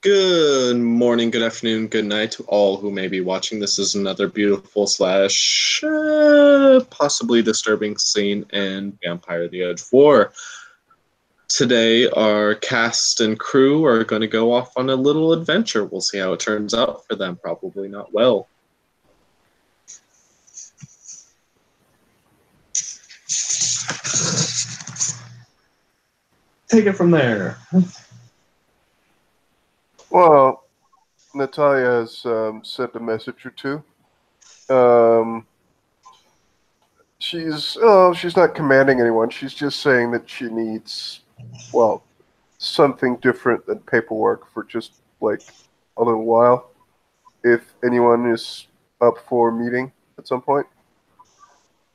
Good morning, good afternoon, good night to all who may be watching. This is another beautiful slash possibly disturbing scene in Vampire the Edge of War. Today, our cast and crew are going to go off on a little adventure. We'll see how it turns out for them. Probably not well. Take it from there. Well, Natalia has sent a message or two. She's not commanding anyone. She's just saying that she needs, something different than paperwork for just like a little while. If anyone is up for meeting at some point,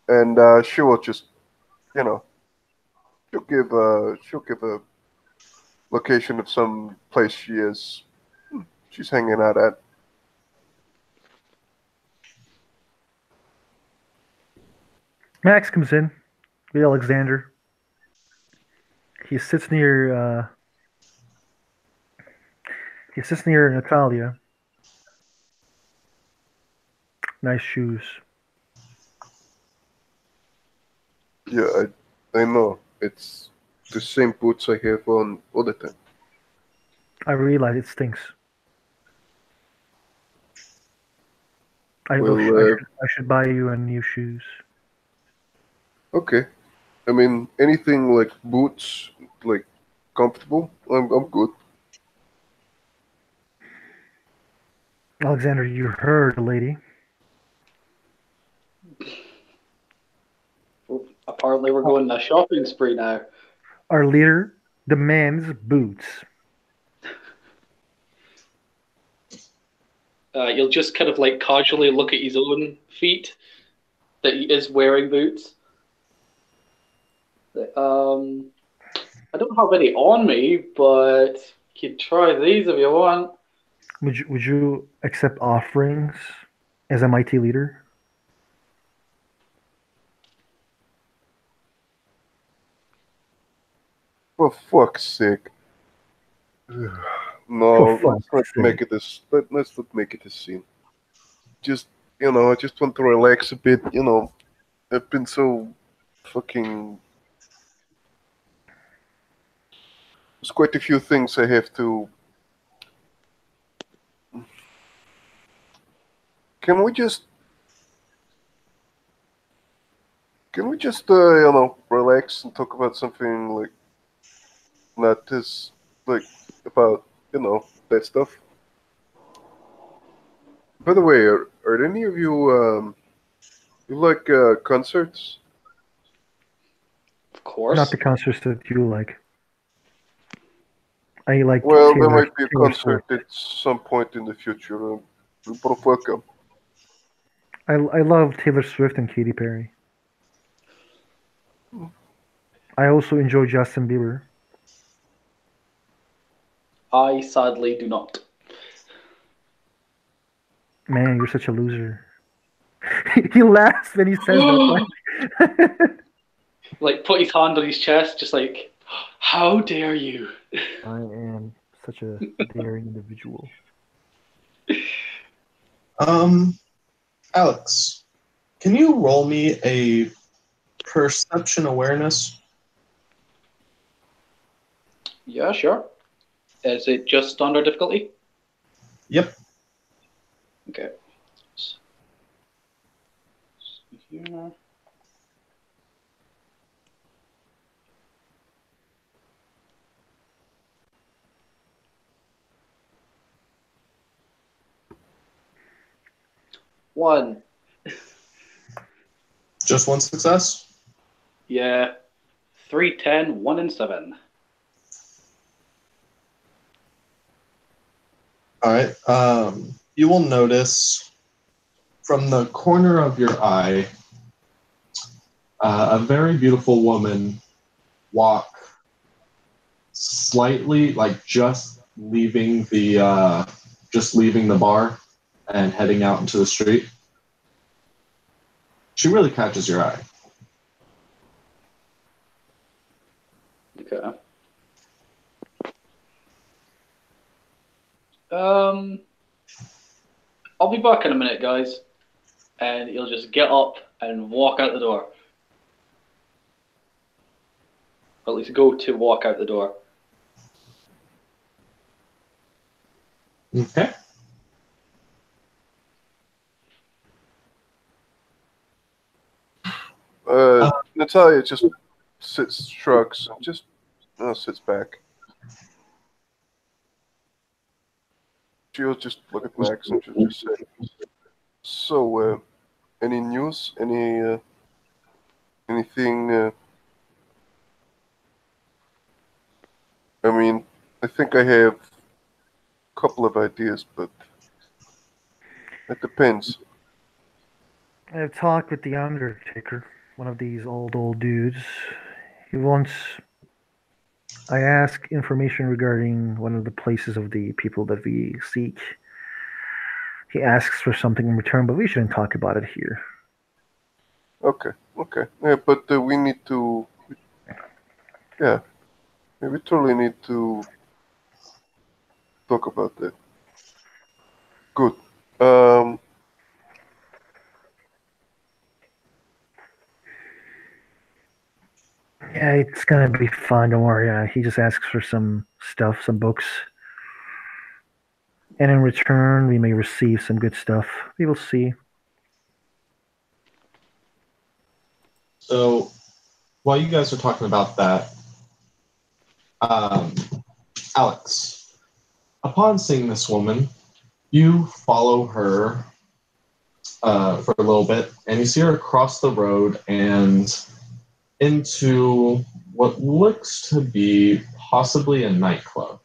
and she will just, you know, she'll give a location of some place she's hanging out at. Max comes in with Alexander. He sits near Natalia. Nice shoes. Yeah, I know. It's the same boots I have on all the time. I realize it stinks. I should buy you a new shoes. Okay. I mean, anything like boots, like comfortable, I'm good. Alexander, you heard, lady. Apparently, we're going on a shopping spree now. Our leader demands boots. You'll just kind of like casually look at his own feet that he is wearing boots. I don't have any on me, but you can try these if you want. Would you accept offerings as a mighty leader? For fuck's sake. No, let's not make it this. Let's not make it a scene. Just I just want to relax a bit. I've been so fucking. There's quite a few things I have to. Can we just relax and talk about something like not this like about that stuff? By the way, are any of you you like concerts? Of course. Not the concerts that you like. I like. Well, there might be a concert at some point in the future. You're both welcome. I love Taylor Swift and Katy Perry. I also enjoy Justin Bieber. I sadly do not. Man, you're such a loser. He laughs when he says that. Like, put his hand on his chest, just like, how dare you? I am such a daring individual. Alex, can you roll me a perception awareness? Yeah, sure. Is it just standard difficulty? Yep. Okay. Here. One. Just one success? Yeah. 3, 10, 1, and 7. All right. You will notice from the corner of your eye a very beautiful woman walk slightly, like just leaving the bar and heading out into the street. She really catches your eye. Okay. I'll be back in a minute, guys. And he'll just get up and walk out the door. Or at least go to walk out the door. Okay. Natalia just shrugs, and just sits back. She'll just look at Max and she'll just say, "So, any news? Anything? I mean, I think I have a couple of ideas, but it depends." I've talked with the Undertaker, one of these old dudes. He wants. I ask information regarding one of the places of the people that we seek. He asks for something in return, but we shouldn't talk about it here. Okay. Yeah, but we need to. Yeah, we totally need to talk about that. Good. Yeah, it's gonna be fun. Don't worry. He just asks for some stuff, some books, and in return, we may receive some good stuff. We will see. So while you guys are talking about that, Alex, upon seeing this woman, you follow her for a little bit, and you see her across the road and into what looks to be possibly a nightclub.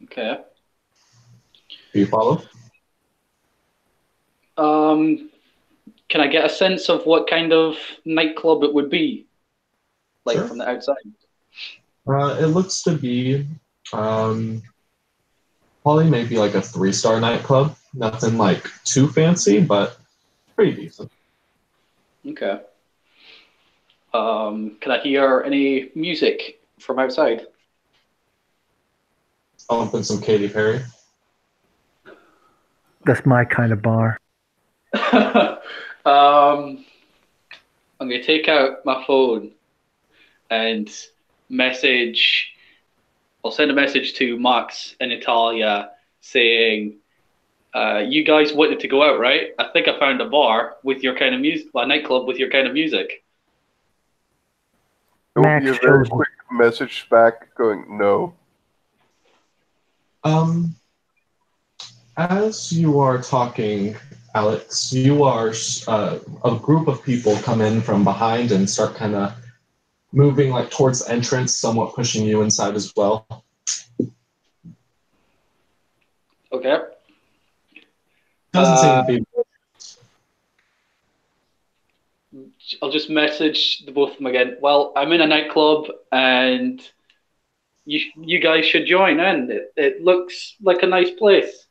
Okay. Do you follow? Can I get a sense of what kind of nightclub it would be? Like Sure. from the outside? It looks to be probably maybe like a 3-star nightclub. Nothing like too fancy, but pretty decent. Okay. Can I hear any music from outside? Bumping some Katy Perry. That's my kind of bar. I'm going to take out my phone and message. I'll send a message to Max and Natalia saying, "You guys wanted to go out, right? I think I found a bar with your kind of music, a nightclub with your kind of music." There will Max be a very chose- quick message back going, "No." As you are talking, Alex, you are a group of people come in from behind and start kind of moving like towards the entrance, somewhat pushing you inside as well. Okay. Doesn't seem to be. I'll just message the both of them again. Well, I'm in a nightclub and you guys should join in. It looks like a nice place.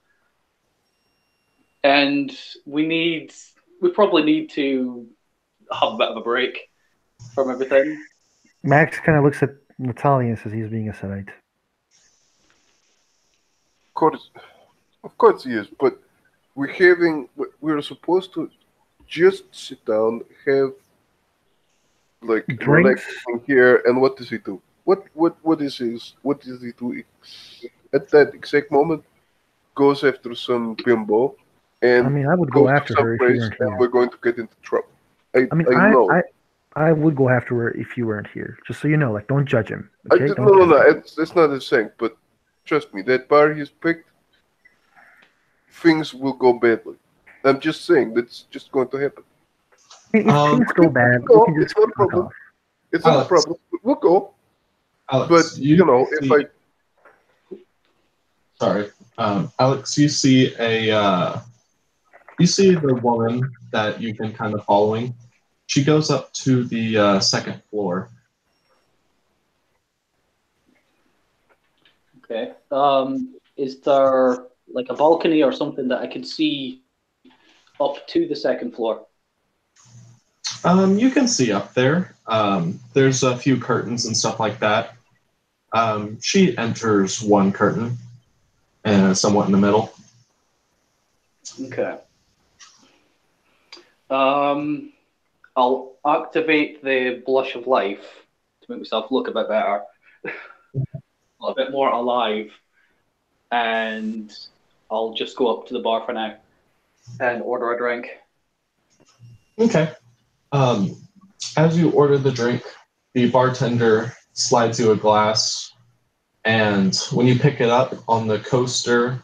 And we probably need to have a bit of a break from everything. Max kind of looks at Natalia and says he's being a Sedite. Of course he is, but we're supposed to just sit down, have like Drinks? relaxing here, and what does he do? What is he do at that exact moment? Goes after some bimbo, and I mean, I would goes go to after some her if you place, weren't and here. we're going to get into trouble. I mean, I know. I would go after her if you weren't here. Just so you know, like, don't judge him. I Okay? did, Don't no, judge him. it's not a saying, but trust me, that bar he's picked, things will go badly. I'm just saying that's just going to happen. I mean, if things go bad, Go, we can it's just not a fuck problem. off. It's not a Alex. problem. We'll go. Alex, But you know, if Sorry, Alex, you see you see the woman that you've been kind of following. She goes up to the second floor. Okay. Is there like a balcony or something that I can see up to the second floor? You can see up there. There's a few curtains and stuff like that. She enters one curtain and somewhat in the middle. Okay. I'll activate the blush of life to make myself look a bit better, a bit more alive, and I'll just go up to the bar for now and order a drink. Okay. As you order the drink, the bartender slides you a glass, and when you pick it up on the coaster,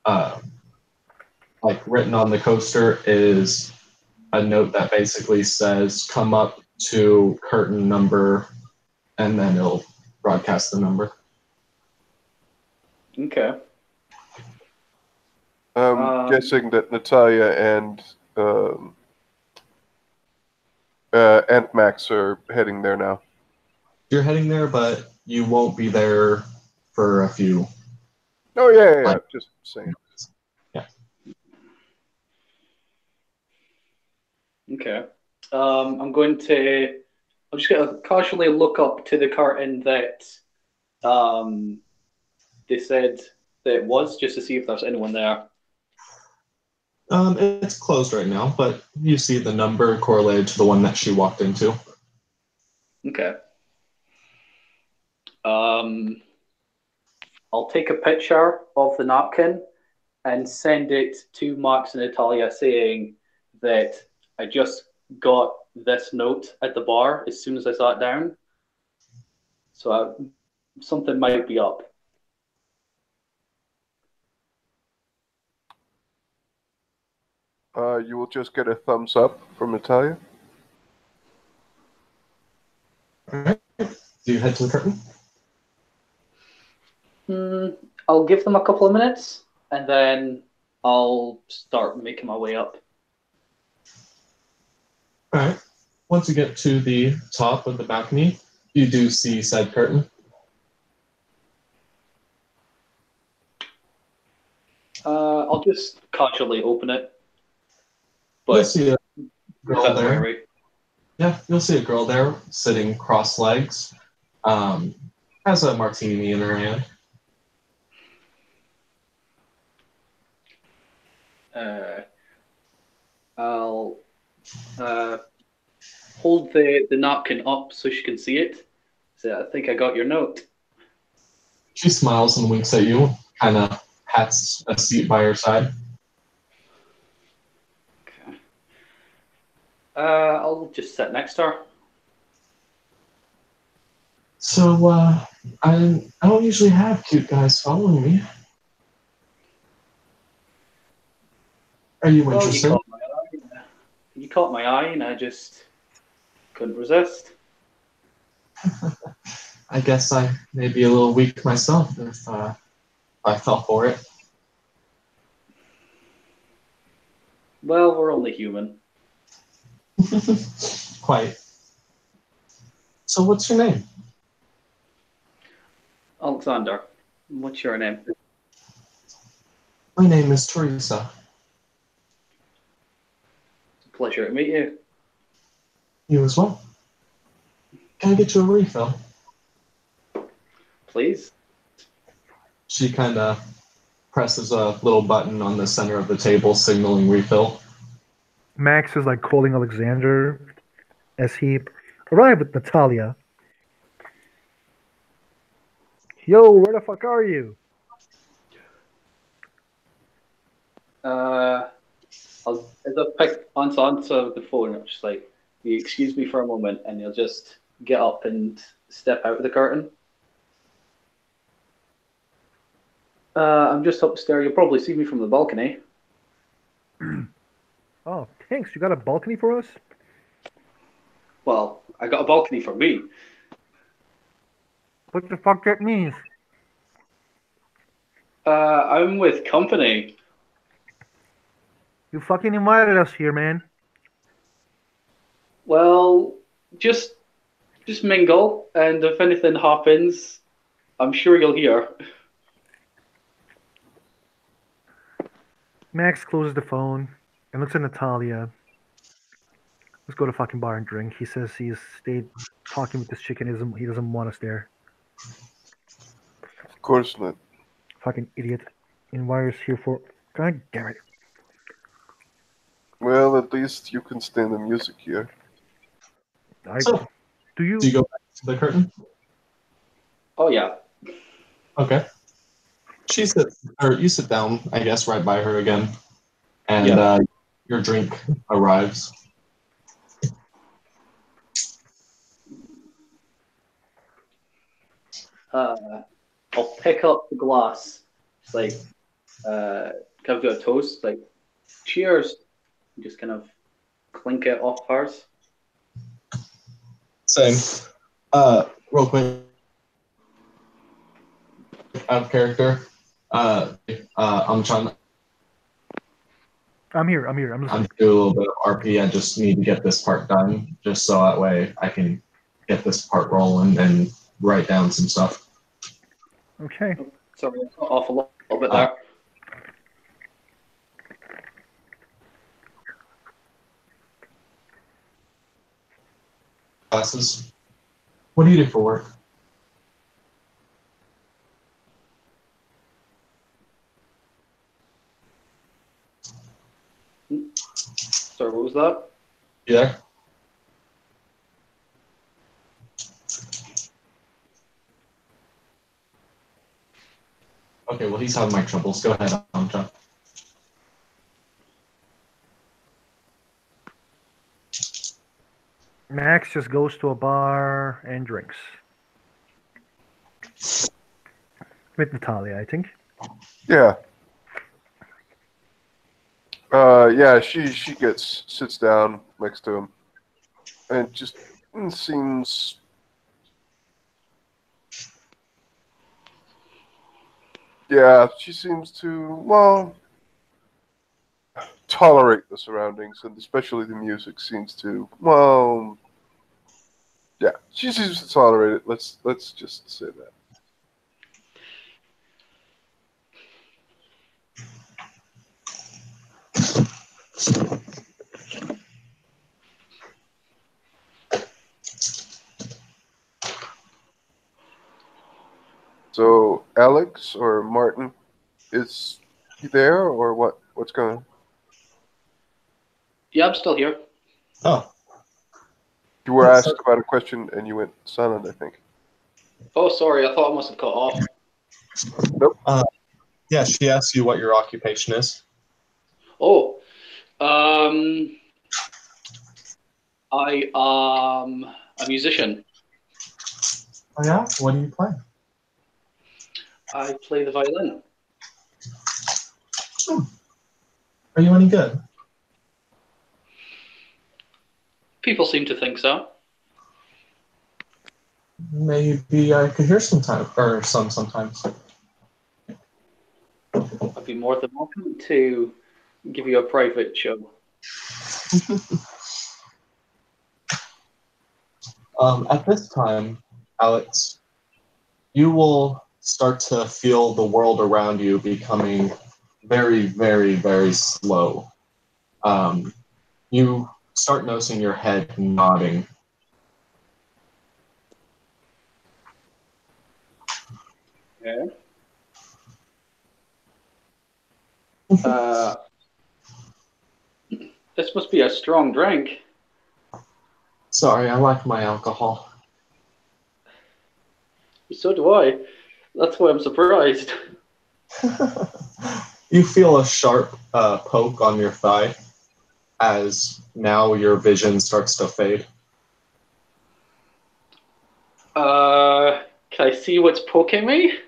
like written on the coaster is a note that basically says, come up to curtain number, and then it'll broadcast the number. Okay. I'm guessing that Natalia and Max are heading there now. You're heading there, but you won't be there for a few. Oh, yeah. Just saying. Yeah. Okay. I'm going to. I'm just going to casually look up to the curtain that they said that it was, just to see if there's anyone there. It's closed right now, but you see the number correlated to the one that she walked into. Okay. I'll take a picture of the napkin and send it to Max and Natalia saying that I just got this note at the bar as soon as I sat down. So something might be up. You will just get a thumbs up from Natalia. All right. Do you head to the curtain? I'll give them a couple of minutes and then I'll start making my way up. All right. Once you get to the top of the balcony, you do see said curtain. I'll just casually open it. But you'll see a girl there. Wary. Yeah, you'll see a girl there sitting cross legs. Has a martini in her hand. I'll hold the napkin up so she can see it. So I think I got your note. She smiles and winks at you, kind of pats a seat by her side. Okay. I'll just sit next to her. So, I don't usually have cute guys following me. Are you interested? You caught my eye, and I just couldn't resist. I guess I may be a little weak myself if I fell for it. Well, we're only human. Quite. So, what's your name? Alexander, what's your name? My name is Teresa. It's a pleasure to meet you. You as well. Can I get you a refill? Please. She kind of presses a little button on the center of the table, signaling refill. Max is like calling Alexander as he arrived with Natalia. Yo, where the fuck are you? As I pick answer the phone, I'm just like, you excuse me for a moment, and you'll just get up and step out of the curtain. I'm just upstairs. You'll probably see me from the balcony. Oh, thanks. You got a balcony for us? Well, I got a balcony for me. What the fuck that means? I'm with company. You fucking invited us here, man. Well, just mingle, and if anything happens, I'm sure you'll hear. Max closes the phone and looks at Natalia. Let's go to fucking bar and drink. He says he's stayed talking with this chick and he doesn't want us there. Of course not. Fucking idiot. And wires here for. God damn it. Well, at least you can stand the music here. So, Do you? do you go back to the curtain? Oh yeah. Okay. You sit down, I guess, right by her again, and Yeah. your drink arrives. I'll pick up the glass. It's like kind of do a toast, like cheers. Just kind of clink it off hers. Same. Real quick, out of character. I'm trying. I'm here. I'm I'm listening. doing a little bit of RP. I just need to get this part done, just so that way I can get this part rolling and write down some stuff. Okay. Sorry, I got off a little bit there. Classes. What do you do for work? Sorry, what was that? You there? Okay, well, he's having mic troubles. Go ahead, John. Max just goes to a bar and drinks. With Natalia, I think. Yeah. Yeah, she sits down next to him, and just seems. Yeah, she seems to, well, tolerate the surroundings, and especially the music seems to, well, yeah, she seems to tolerate it. Let's just say that. So, Alex or Martin, is he there, or what? What's going on? Yeah, I'm still here. Oh. You were asked about a question, and you went silent, I think. Oh, sorry, I thought I must have cut off. Nope. Yeah, she asked you what your occupation is. Oh, I am a musician. Oh yeah? What do you play? I play the violin. Are you any good? People seem to think so. Maybe I could hear sometimes. I'd be more than welcome to give you a private show. At this time, Alex, you will start to feel the world around you becoming very, very, very slow. You start noticing your head nodding. Okay. This must be a strong drink. Sorry, I like my alcohol. So do I. That's why I'm surprised. You feel a sharp poke on your thigh as now your vision starts to fade. Can I see what's poking me?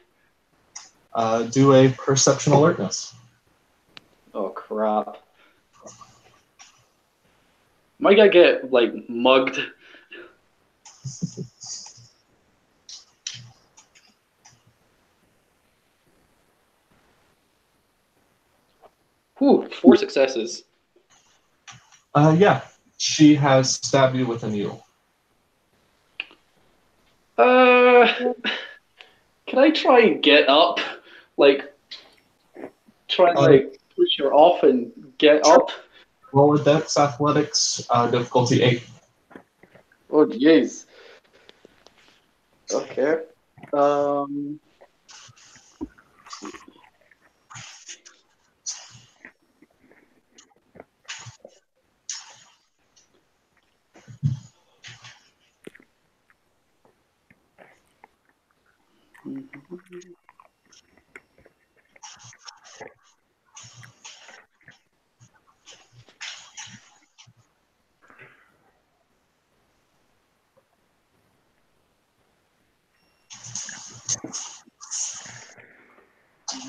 Do a perception alertness. Oh, crap. Might I get, like, mugged? Whew, 4 successes. Yeah, she has stabbed you with a needle. Can I try and get up? Like, try and, like, push her off and get up? Roll a Dex Athletics, difficulty 8. Oh, jeez. Okay.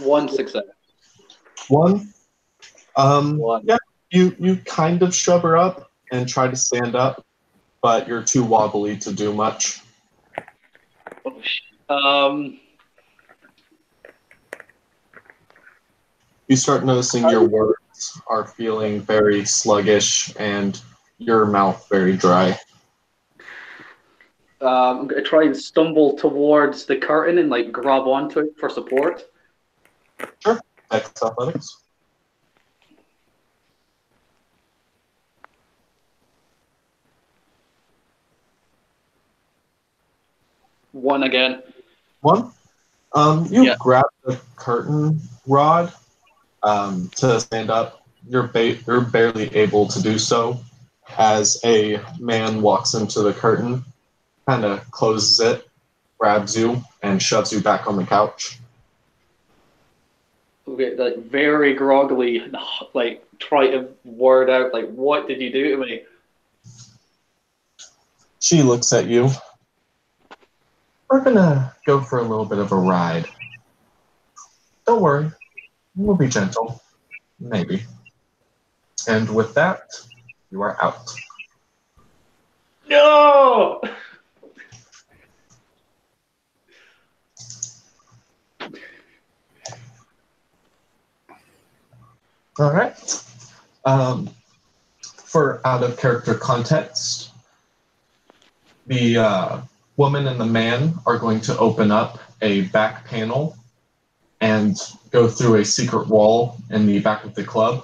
One success. One. One. Yeah, you kind of shove her up and try to stand up, but you're too wobbly to do much. Oh, shit. You start noticing your words are feeling very sluggish and your mouth very dry. I'm gonna try and stumble towards the curtain and like grab onto it for support. Sure. That's athletics. One again. One. You Yeah. grab the curtain rod to stand up. You're barely able to do so as a man walks into the curtain, kind of closes it, grabs you, and shoves you back on the couch. Okay, like very groggily, like try to word out like, "What did you do to me?" She looks at you. We're gonna go for a little bit of a ride. Don't worry, we'll be gentle. Maybe. And with that, you are out. No. All right. For out of character context, the woman and the man are going to open up a back panel and go through a secret wall in the back of the club,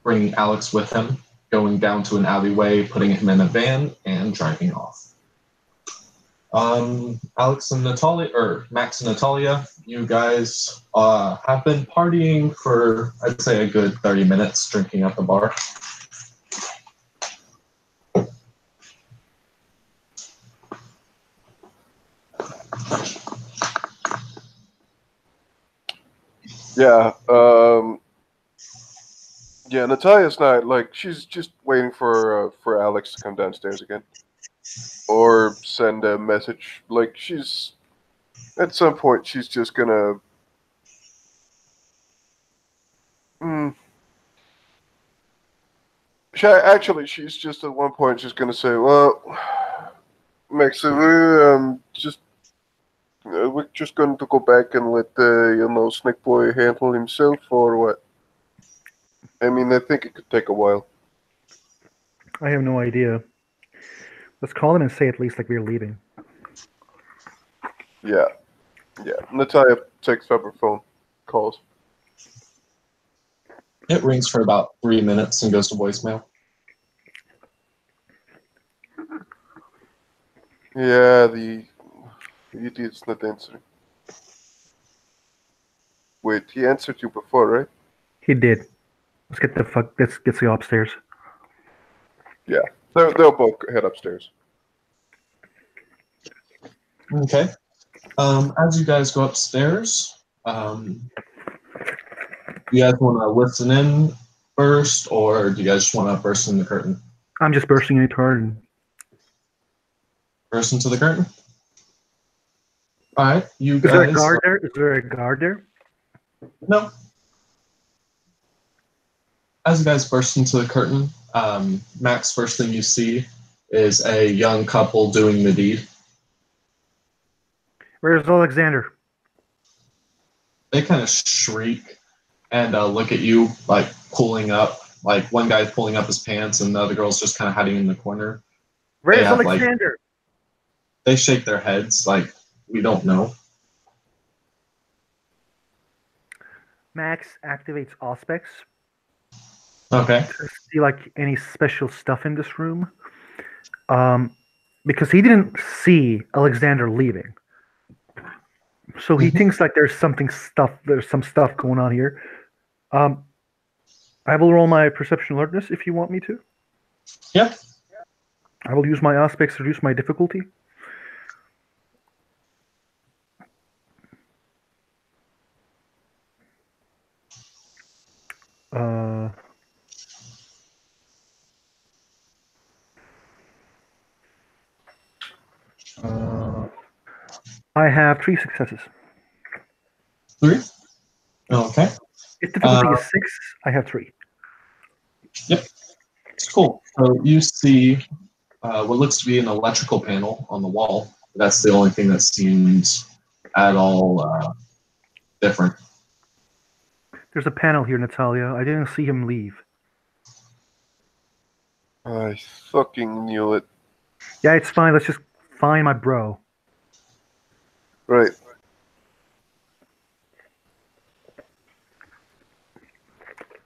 bringing Alex with him, going down to an alleyway, putting him in a van, and driving off. Alex and Natalia, or Max and Natalia, you guys have been partying for, I'd say, a good 30 minutes, drinking at the bar. Yeah. Yeah, Natalia's not like she's just waiting for Alex to come downstairs again, or send a message. Like she's at some point she's just gonna. Mm, she's just at one point just gonna say, "Well, Max, we're just going to go back and let Snake Boy handle himself, or what?" I mean, I think it could take a while. I have no idea. Let's call him and say at least like we're leaving. Yeah. Natalia takes up her phone, calls. It rings for about 3 minutes and goes to voicemail. Yeah, the idiot's not answering. Wait, he answered you before, right? He did. Let's get you upstairs. Yeah. They'll both head upstairs. Okay. As you guys go upstairs, you guys want to listen in first, or do you guys just want to burst in the curtain? I'm just bursting in the curtain. Burst into the curtain? All right, you Is guys. there a guard there? Is there a guard there? No. As you guys burst into the curtain, Max, first thing you see is a young couple doing the deed. Where's Alexander? They kind of shriek and look at you, like pulling up. Like one guy's pulling up his pants, and the other girl's just kind of hiding in the corner. Where's have, Alexander? They shake their heads like, we don't know. Max activates Auspex Okay. to see like any special stuff in this room. Because he didn't see Alexander leaving. So he thinks like there's some stuff going on here. I will roll my perception alertness if you want me to. Yeah. I will use my Auspex to reduce my difficulty. Uh, I have 3 successes. 3. Okay. If difficulty is 6, I have 3. Yep. It's cool. So you see what looks to be an electrical panel on the wall. That's the only thing that seems at all different. There's a panel here, Natalia. I didn't see him leave. I fucking knew it. Yeah, it's fine. Let's just find my bro. Right.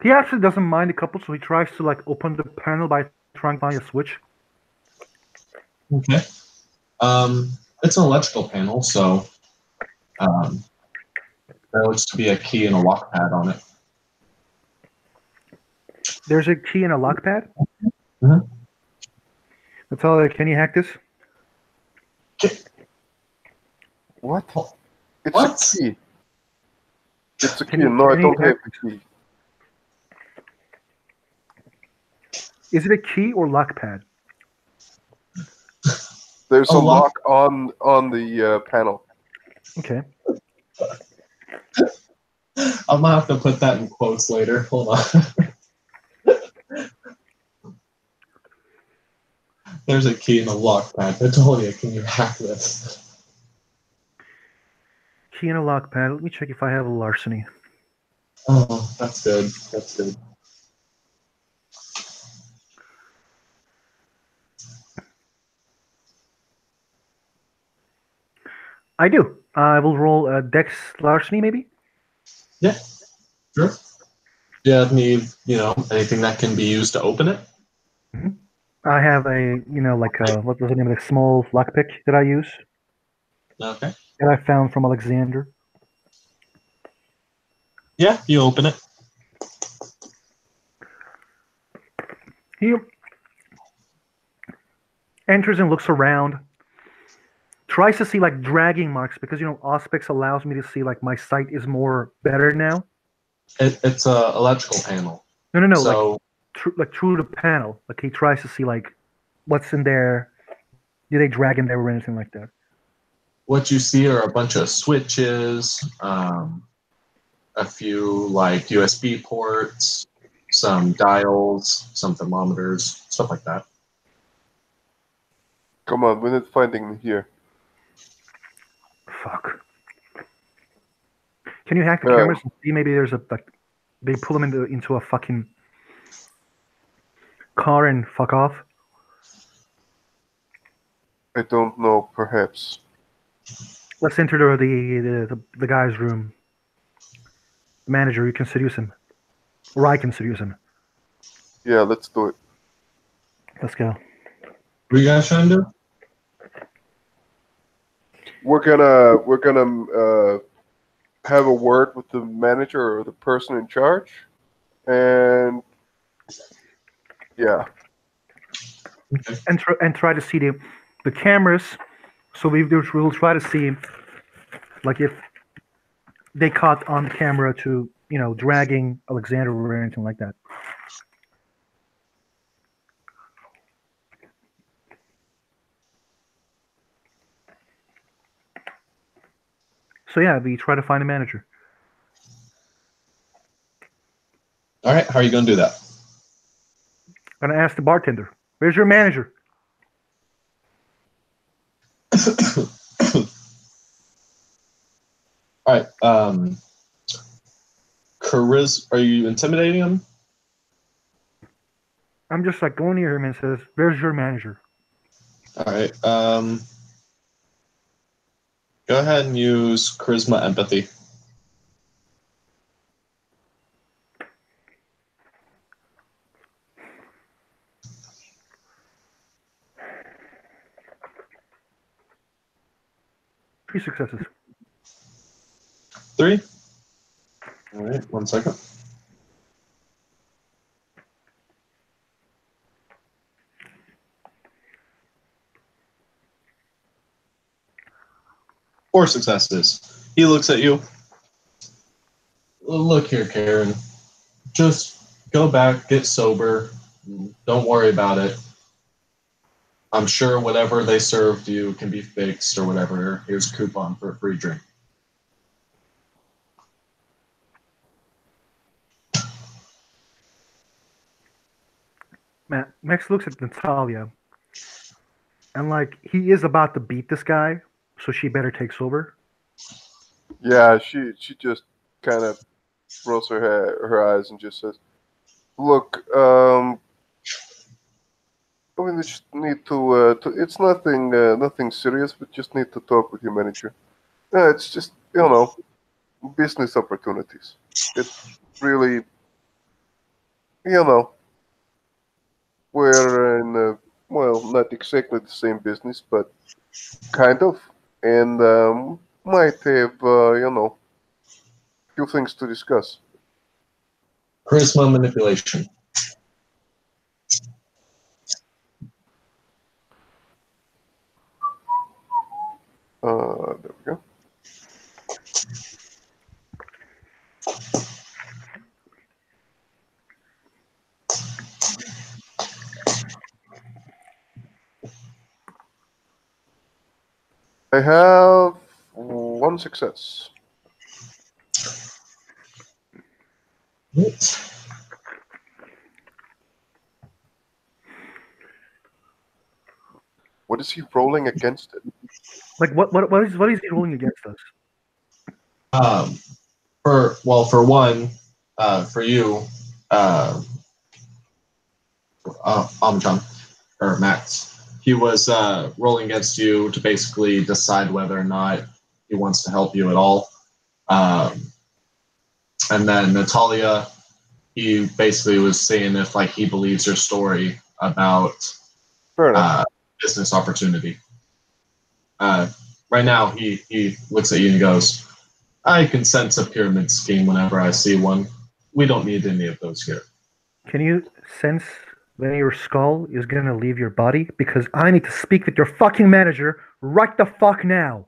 He actually doesn't mind the couple, so he tries to like open the panel by trying to find a switch. Okay. It's an electrical panel, so there looks to be a key and a lock pad on it. There's a key and a lock pad. Mhm. Natalia, can you hack this? What? It's What? a key. It's a key. Can you- No, I can you don't have hack- the key. Is it a key or lock pad? There's A a lock- lock on the panel. Okay. I'm gonna have to put that in quotes later. Hold on. There's a key and a lock pad. Natalia, can you hack this? Key and a lock pad. Let me check if I have a larceny. Oh, that's good. That's good. I do. I will roll a dex larceny, maybe. Yeah, sure. Do you have anything that can be used to open it? I have a, like what was the name of the small lockpick that I use Okay. that I found from Alexander. Yeah, you open it. He enters and looks around. Tries to see like dragging marks because Auspex allows me to see like my sight is more better now. It's a electrical panel. No, So like through the panel. Like he tries to see like what's in there. Do they drag in there or anything like that? what you see are a bunch of switches, a few like USB ports, some dials, some thermometers, stuff like that. Come on, we're not finding them here. Fuck. Can you hack the cameras and see maybe there's they pull them into a fucking car and fuck off? I don't know, perhaps. Let's enter the guy's room. The manager, you can seduce him. Or I can seduce him. Yeah, let's do it. Let's go. What are you guys trying to do? We're gonna have a word with the manager or the person in charge, and yeah. Okay. And try to see the cameras. So we'll try to see like if they caught on camera to dragging Alexander or anything like that. So yeah, we try to find a manager. All right, how are you going to do that? I'm gonna ask the bartender, "Where's your manager?" All right. Are you intimidating him? I'm just like going near him and says, "Where's your manager?" All right. Go ahead and use charisma empathy. Three successes. 3. All right, 1 second. Four successes. He looks at you. Look here, Karen. Just go back, get sober. Don't worry about it. I'm sure whatever they served you can be fixed or whatever. Here's a coupon for a free drink. Max looks at Natalia, and like he is about to beat this guy, so she better take sober. Yeah, she just kind of rolls her eyes and just says, "Look, we just need to. It's nothing serious. We just need to talk with your manager. It's just business opportunities. It's really, we're in well, not exactly the same business, but kind of, and might have few things to discuss." Charisma manipulation. There we go. I have one success. What is he rolling against it? Like what is he rolling against us? For one, for you, Amjan or Max, he was rolling against you to basically decide whether or not he wants to help you at all. And then Natalia, he basically was saying if like he believes your story about business opportunity. Right now, he looks at you and goes, "I can sense a pyramid scheme whenever I see one. We don't need any of those here." Can you sense when your skull is gonna leave your body? Because I need to speak with your fucking manager right the fuck now.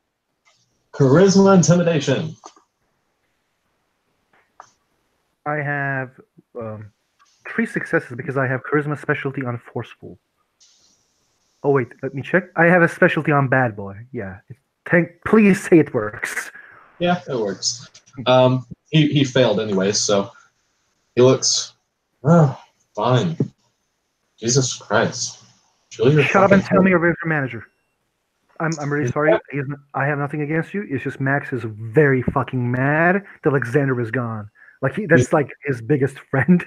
Charisma intimidation. I have 3 successes because I have charisma specialty on forceful. Oh wait, let me check. I have a specialty on bad boy. Yeah. Please say it works. Yeah, it works. He failed anyway, so he looks fine. Jesus Christ. Shut up and tell me you're your manager. I'm really sorry. I have nothing against you. It's just Max is very fucking mad that Alexander is gone. Like that's like his biggest friend.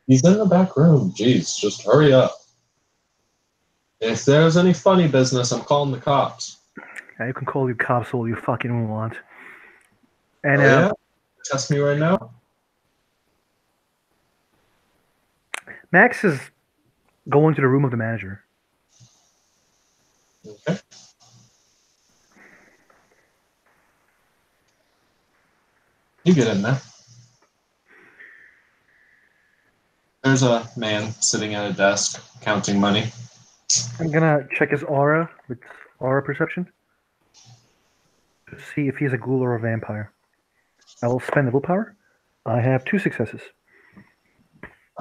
He's in the back room. Jeez, just hurry up. If there's any funny business, I'm calling the cops. Yeah, you can call you cops all you fucking want. And yeah? Test me right now? Max is going to the room of the manager. Okay. You get in there. There's a man sitting at a desk counting money. I'm gonna check his aura with aura perception to see if he's a ghoul or a vampire. I will spend willpower. I have 2 successes.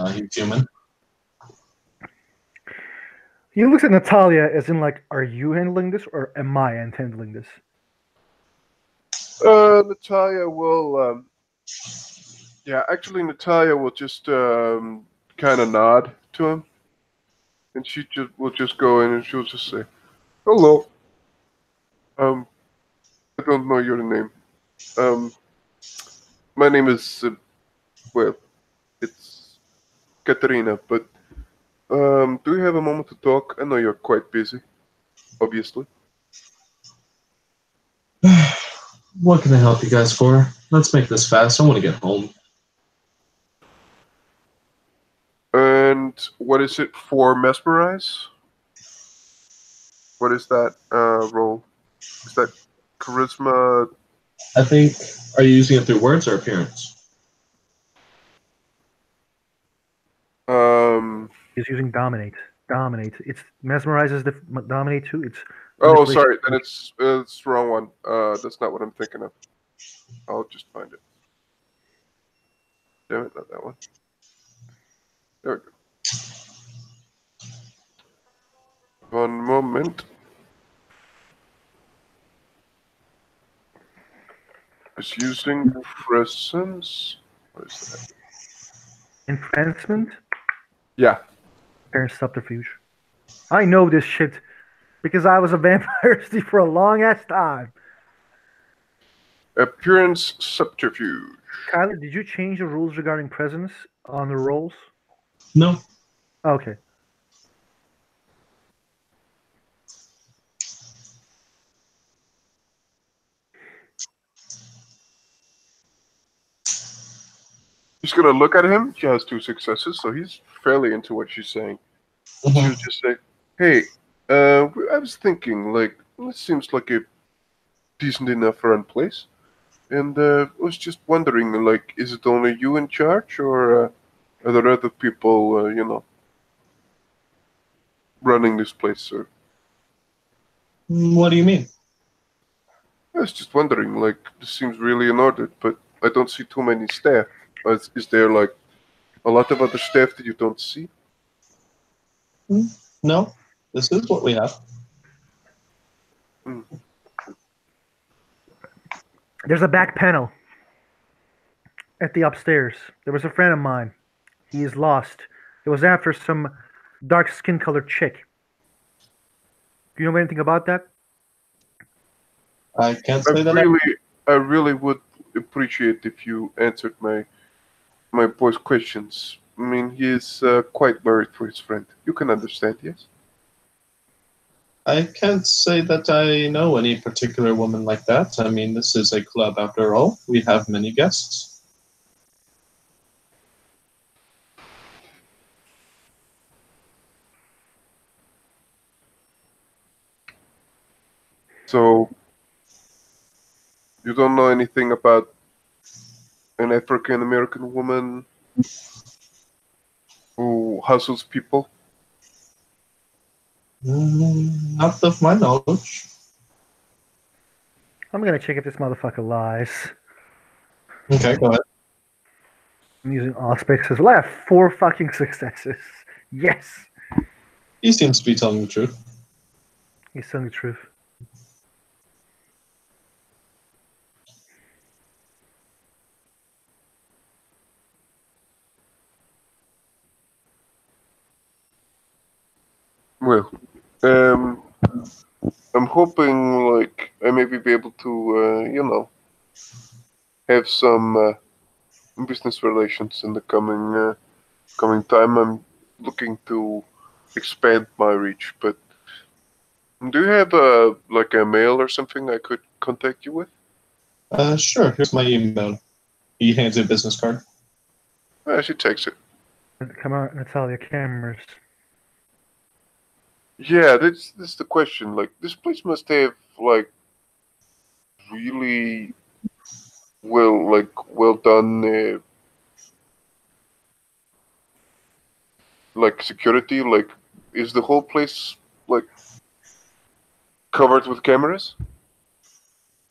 He's human. He looks at Natalia as in like, are you handling this or am I handling this? Natalia will Natalia will just kind of nod to him, and she will just go in and she'll just say, "Hello. I don't know your name. My name is it's Katerina, but do you have a moment to talk? I know you're quite busy, obviously." What can I help you guys for? Let's make this fast. I want to get home. And what is it for mesmerize? What is that role? Is that charisma? I think, are you using it through words or appearance? He's using dominate. Dominate. It's mesmerizes the dominate too. It's oh, sorry. Then it's the wrong one. That's not what I'm thinking of. I'll just find it. damn it, not that one. There we go. One moment. Is using presence. What is that? Entrancement? Yeah. Apparent subterfuge. I know this shit because I was a vampire for a long ass time. Appearance subterfuge. Kyler, did you change the rules regarding presence on the rolls? No. Okay. She's gonna look at him. She has 2 successes, so he's fairly into what she's saying. She'll just say, "Hey, I was thinking, like, this seems like a decent enough run place, and was just wondering, like, is it only you in charge, or are there other people, running this place?" Or What do you mean? I was just wondering, like, this seems really in order, but I don't see too many staff. Is there, like, a lot of other staff that you don't see? No. This is what we have. There's a back panel at the upstairs. There was a friend of mine. He is lost. It was after some dark skin colored chick. Do you know anything about that? I can't say that. I really would appreciate if you answered my boy's questions. I mean, he is quite worried for his friend. You can understand, yes? I can't say that I know any particular woman like that. I mean, this is a club after all. We have many guests. So, you don't know anything about an African American woman who hustles people? Not of my knowledge. I'm gonna check if this motherfucker lies. Okay, go ahead. I'm using auspices. Well, I have 4 fucking successes. Yes. He seems to be telling the truth. He's telling the truth. Well, I'm hoping, like, I maybe be able to, have some business relations in the coming time. I'm looking to expand my reach, but do you have like a mail or something I could contact you with? Sure, here's my email. He hands you a business card. She takes it. Come on, Natalia, cameras. Yeah, that's the question. Like, this place must have, like, really well done, like, security. Like, is the whole place, like, covered with cameras?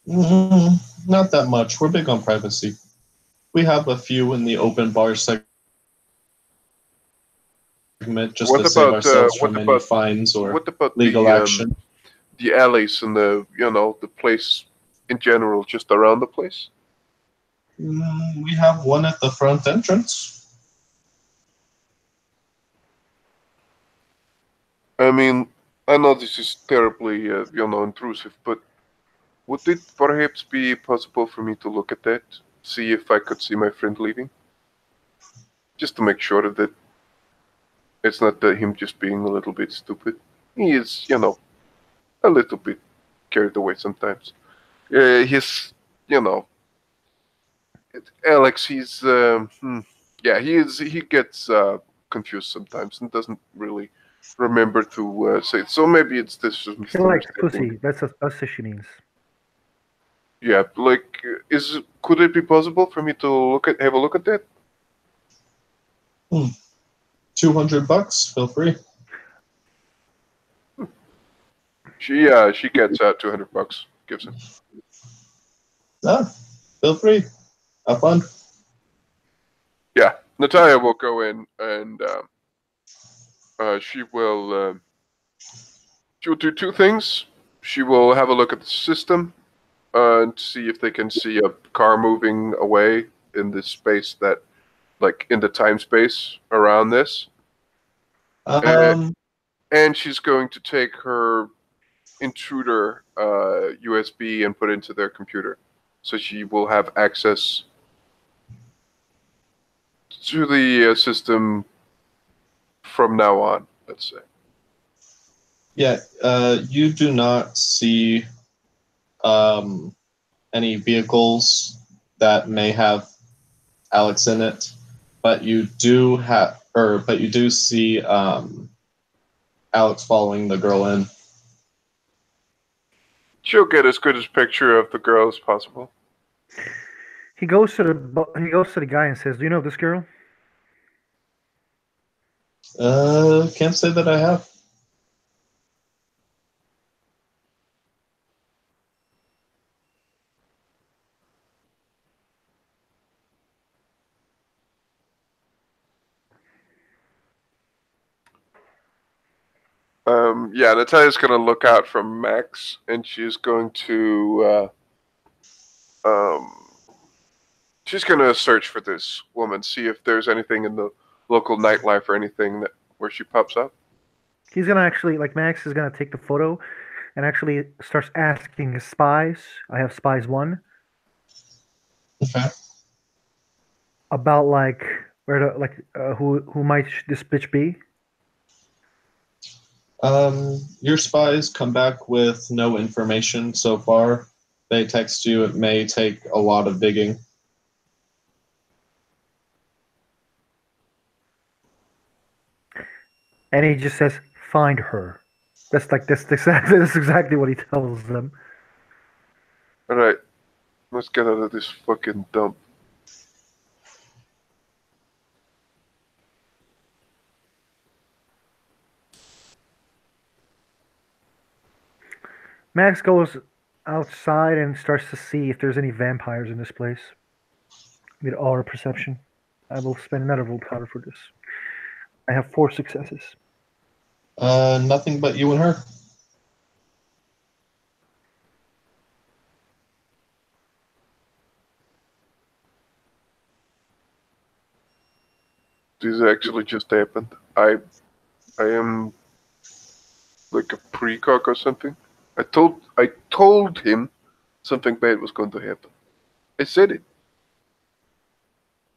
Not that much. We're big on privacy. We have a few in the open bar segment just to save ourselves from any fines or legal action. The alleys and the place in general, just around the place? We have one at the front entrance. I mean, I know this is terribly, intrusive, but would it perhaps be possible for me to look at that? See if I could see my friend leaving? Just to make sure that it's not him just being a little bit stupid. He is, a little bit carried away sometimes. He's, Alex, he's, he gets confused sometimes and doesn't really remember to say it. So maybe it's this. He likes pussy. That's what she means. Yeah, like, could it be possible for me to have a look at that? $200. Feel free. She gets $200. Gives him. Feel free. Have fun. Natalia will go in and she will do two things. She will have a look at the system and see if they can see a car moving away in this space that, like, in the time space around this. And she's going to take her intruder USB and put it into their computer, so she will have access to the system from now on, let's say. Yeah, you do not see any vehicles that may have Alex in it, but you do see Alex following the girl in. She'll get as good a picture of the girl as possible. He goes to the guy and says, "Do you know this girl?" Can't say that I have. Yeah, Natalia's going to look out for Max, and she's going to search for this woman, see if there's anything in the local nightlife or anything where she pops up. He's gonna actually, like, Max is gonna take the photo and actually starts asking his spies. I have spies 1. Okay. About, like, who might this bitch be? Your spies come back with no information so far. They text you it may take a lot of digging. And he just says, "Find her." That's exactly what he tells them. All right, let's get out of this fucking dump. Max goes outside and starts to see if there's any vampires in this place. With aura perception. I will spend another willpower for this. I have 4 successes. Nothing but you and her. This actually just happened. I am like a precog or something. I told him something bad was going to happen. I said it.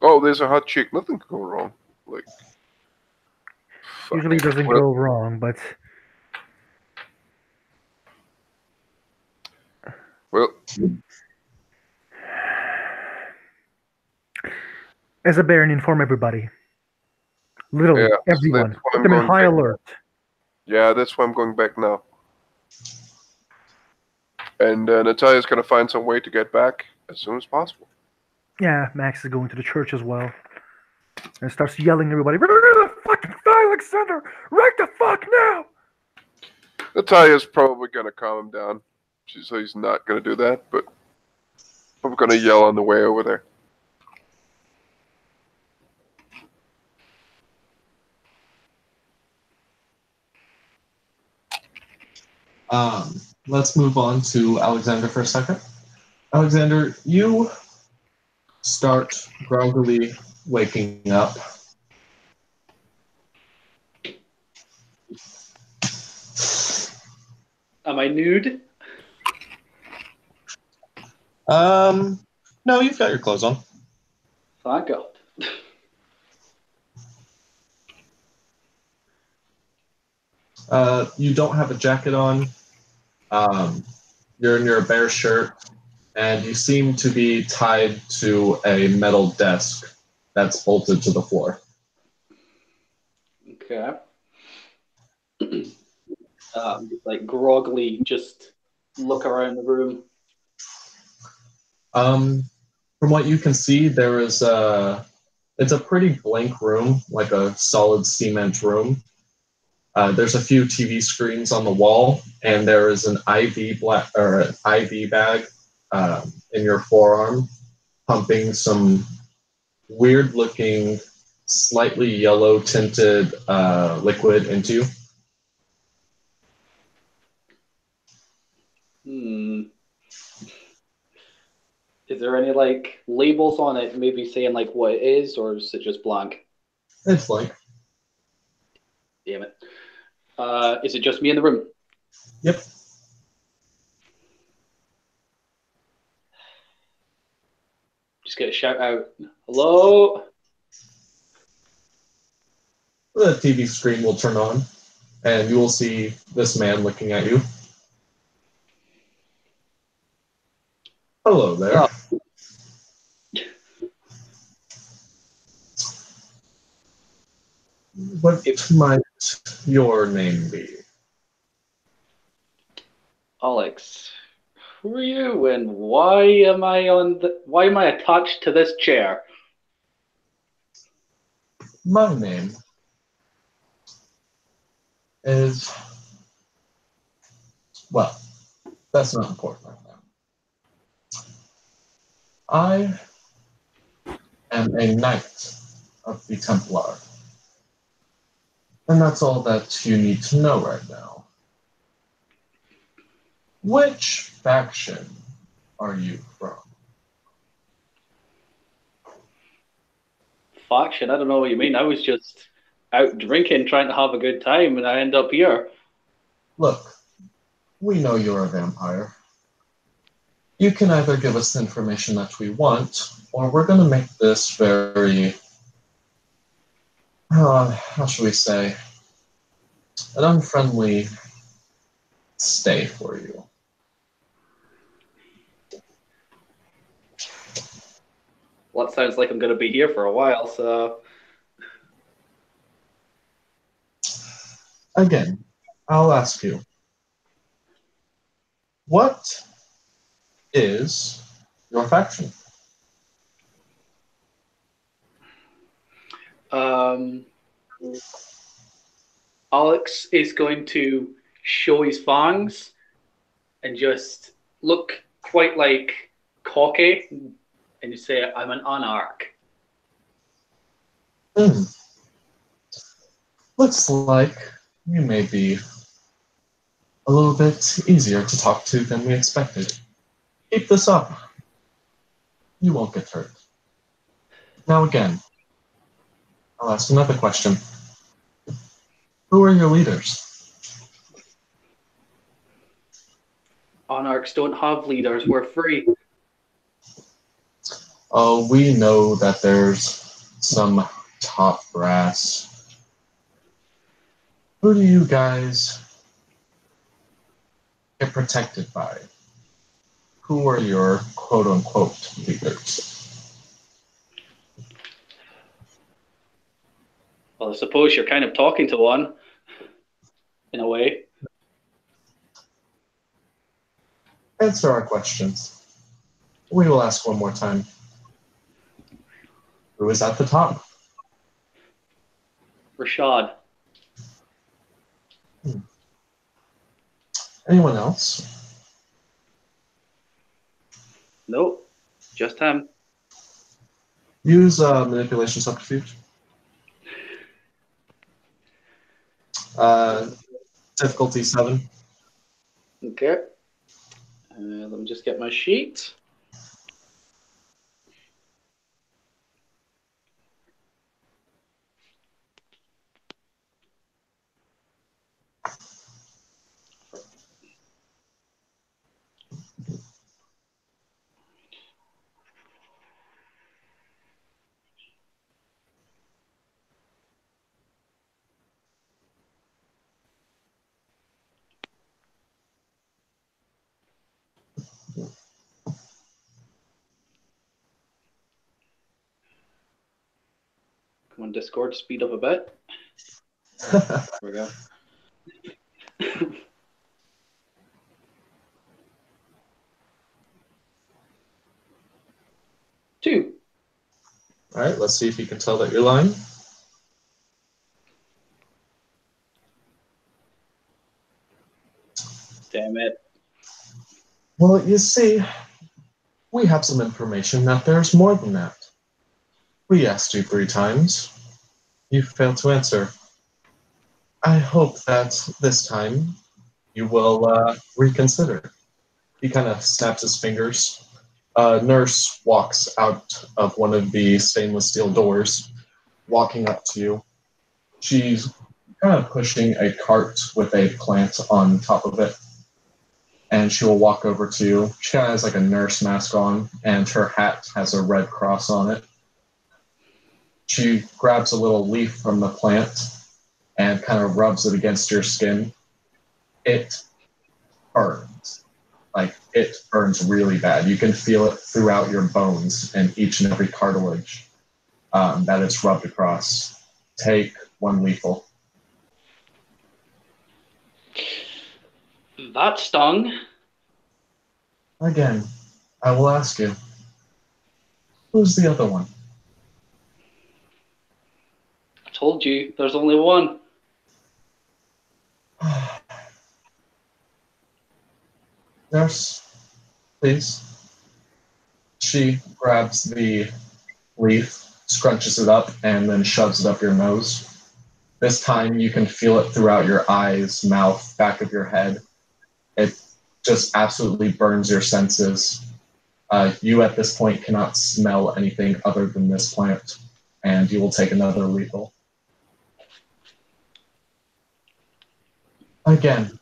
Oh, there's a hot chick. Nothing can go wrong. Like, usually doesn't go wrong, but well, as a Baron, inform everybody. Literally everyone. Put them in high alert. Yeah, that's why I'm going back now. And Natalia's going to find some way to get back as soon as possible. Yeah, Max is going to the church as well. And starts yelling at everybody, "Right the fucking Alexander! Right the fuck now!" Natalia's probably going to calm him down. So he's not going to do that, but I'm going to yell on the way over there. Let's move on to Alexander for a second. Alexander, you start groggily waking up. Am I nude? No, you've got your clothes on. Thank God. You don't have a jacket on. You're in your bare shirt, and you seem to be tied to a metal desk that's bolted to the floor. Okay. Like groggily, just look around the room. From what you can see, there is it's a pretty blank room, like a solid cement room. There's a few TV screens on the wall, and there is an IV bag in your forearm, pumping some weird-looking slightly yellow tinted liquid into you. Is there any like labels on it, maybe saying like what it is, or is it just blank? It's like, Damn it. Is it just me in the room? yep. Just get a shout out. Hello? The TV screen will turn on, and you will see this man looking at you. Hello there. Oh. What might your name be? Alex, who are you, and why am I attached to this chair? My name is, well, that's not important right now. I am a knight of the Templar. And that's all that you need to know right now. Which faction are you from? Faction? I don't know what you mean. I was just out drinking, trying to have a good time, and I end up here. Look, we know you're a vampire. You can either give us the information that we want, or we're going to make this very, how should we say, an unfriendly stay for you. Well, it sounds like I'm going to be here for a while, so... Again, I'll ask you, what is your faction? Alex is going to show his fangs and just look quite like cocky and you say, I'm an anarch. Looks like you may be a little bit easier to talk to than we expected. Keep this up. You won't get hurt. Now again, I'll ask another question. Who are your leaders? Anarchs don't have leaders, we're free. Oh, we know that there's some top brass. Who do you guys get protected by? Who are your quote-unquote leaders? Well, I suppose you're kind of talking to one, in a way. Answer our questions. We will ask one more time. Who is at the top? Rashad. Anyone else? Nope, just him. Use manipulation subterfuge. Difficulty 7. Okay. Let me just get my sheet. Come on, Discord, speed up a bit. There we go. 2. All right, let's see if you can tell that you're lying. Damn it. Well, you see, we have some information that there's more than that. We asked you 3 times. You failed to answer. I hope that this time you will reconsider. He kind of snaps his fingers. A nurse walks out of one of the stainless steel doors, walking up to you. She's kind of pushing a cart with a plant on top of it, and she will walk over to you. She kind of has like a nurse mask on, and her hat has a red cross on it. She grabs a little leaf from the plant and kind of rubs it against your skin. It burns. Like, it burns really bad. You can feel it throughout your bones and each and every cartilage that it's rubbed across. Take one lethal. That stung. Again, I will ask you, who's the other one? I told you, there's only one. Nurse, please. She grabs the leaf, scrunches it up, and then shoves it up your nose. This time you can feel it throughout your eyes, mouth, back of your head. It just absolutely burns your senses. You at this point cannot smell anything other than this plant, and you will take another lethal. Again,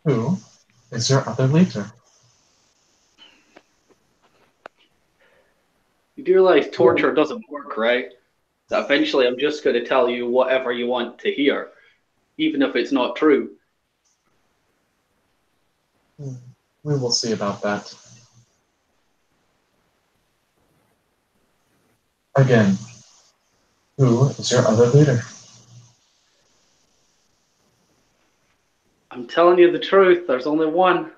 who is your other leader? You do realize torture doesn't work, right? That eventually I'm just going to tell you whatever you want to hear, even if it's not true. We will see about that. Again, who is your other leader? I'm telling you the truth, there's only one.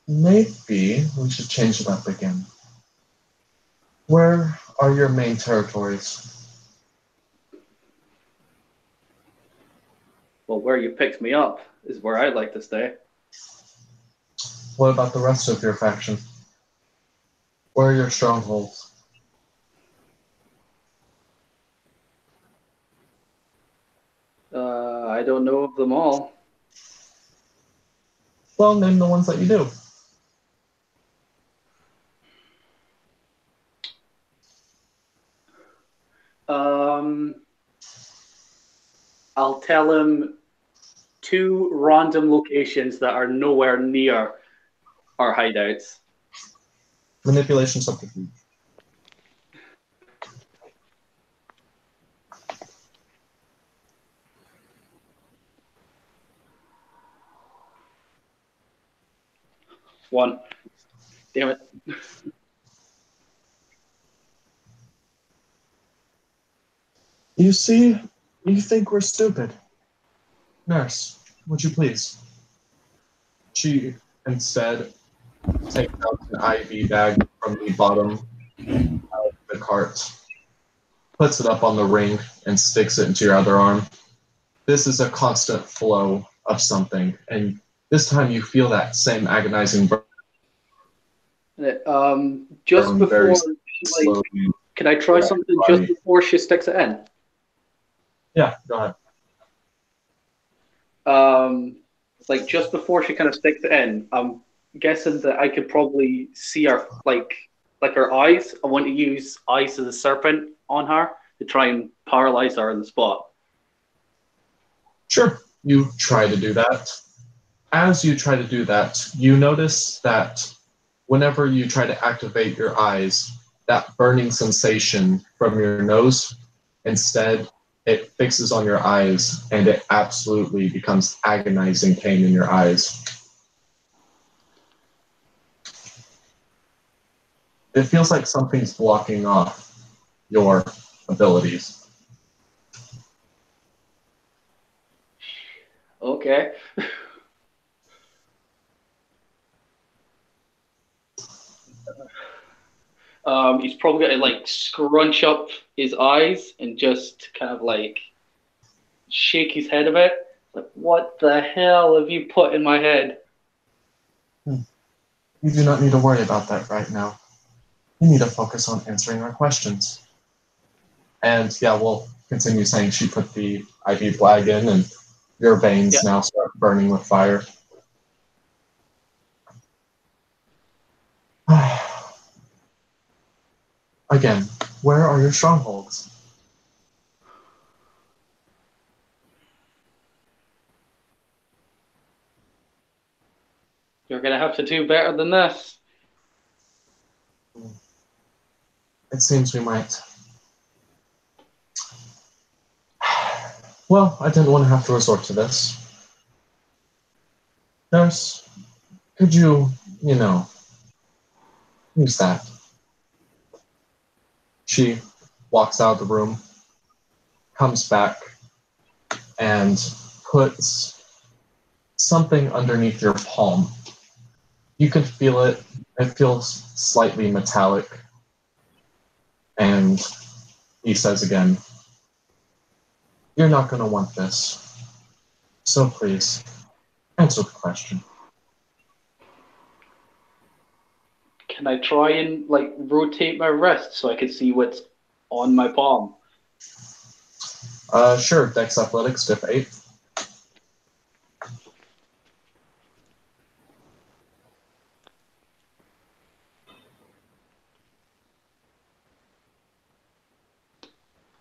Maybe we should change it up again. Where are your main territories? Well, where you picked me up is where I'd like to stay. What about the rest of your faction? Where are your strongholds? I don't know of them all. Well, name the ones that you do. I'll tell him 2 random locations that are nowhere near our hideouts. Manipulation subterfuge. One. Damn it. You see, you think we're stupid. Nurse, would you please? She instead takes out an IV bag from the bottom of the cart, puts it up on the ring, and sticks it into your other arm. This is a constant flow of something, and this time you feel that same agonizing burn. Just before, slowly. can I try something just before she sticks it in? Yeah, go ahead. Like just before she kind of sticks it in, I'm guessing that I could probably see her like her eyes. I want to use eyes of the serpent on her to try and paralyze her on the spot. Sure, you try to do that. As you try to do that, you notice that whenever you try to activate your eyes, that burning sensation from your nose, instead, it fixes on your eyes and it absolutely becomes agonizing pain in your eyes. It feels like something's blocking off your abilities. Okay. He's probably gonna like scrunch up his eyes and just kind of like shake his head a bit. Like, what the hell have you put in my head? You do not need to worry about that right now. You need to focus on answering our questions. And yeah, we'll continue saying she put the IV flag in, and your veins now start burning with fire. Again, where are your strongholds? You're going to have to do better than this. It seems we might. Well, I didn't want to have to resort to this. Nurse, could you, use that? She walks out of the room, comes back, and puts something underneath your palm. You can feel it. It feels slightly metallic. And he says again, you're not going to want this. So please, answer the question. Can I try and rotate my wrist so I can see what's on my palm? Sure, Dex Athletics, Diff 8.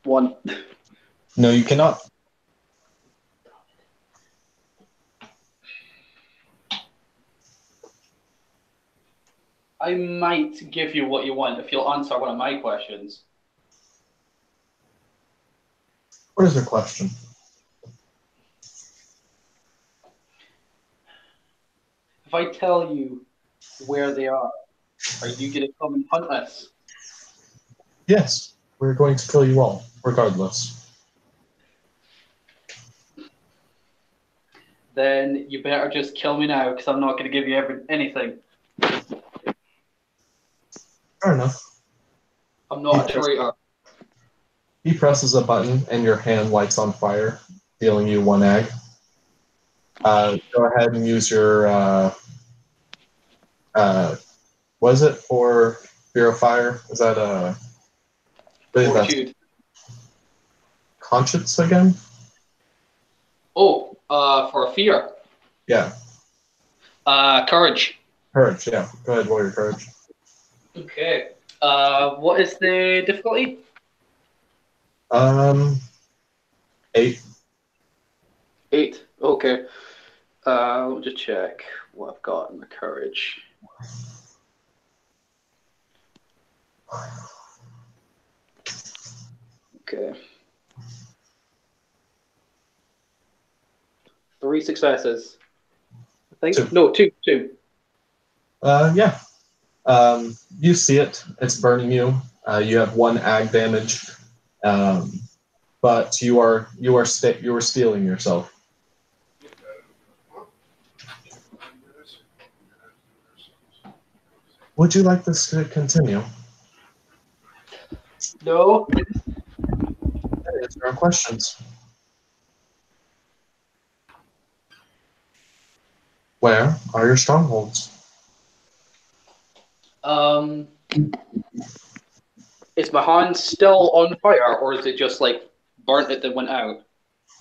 One. No, you cannot. I might give you what you want if you'll answer one of my questions. What is your question? If I tell you where they are you going to come and hunt us? Yes, we're going to kill you all, regardless. Then you better just kill me now, because I'm not going to give you anything. Fair enough. I'm not a traitor. He presses a button, and your hand lights on fire, dealing you 1 egg. Go ahead and use your, what is it for Fear of Fire? Is that a... Fortitude. Conscience again? Oh, for fear. Yeah. Courage. Courage, yeah. Go ahead, roll your courage. Okay. What is the difficulty? 8. 8. Okay. Let me just check what I've got in the courage. Okay. 3 successes. I think. 2. No, 2. 2. Yeah. You see it. It's burning you. You have 1 ag damage. But you are stealing yourself. Would you like this to continue? No. Answer our questions. Where are your strongholds? Is my hand still on fire, or is it just burnt it that went out?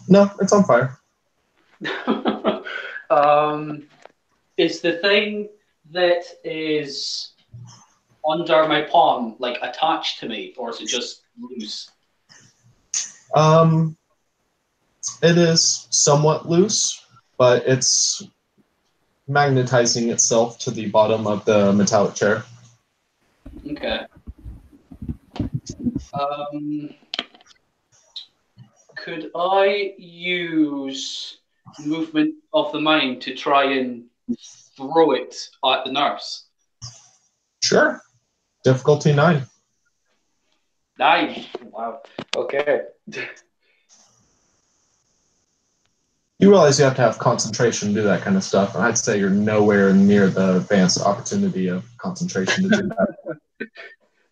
No, it's on fire. Is the thing that is under my palm attached to me, or is it just loose? It is somewhat loose, but it's magnetizing itself to the bottom of the metallic chair. Okay. Could I use movement of the mind to try and throw it at the nurse? Sure. Difficulty 9. 9. Wow. Okay. You realize you have to have concentration to do that kind of stuff, and I'd say you're nowhere near the advanced opportunity of concentration to do that.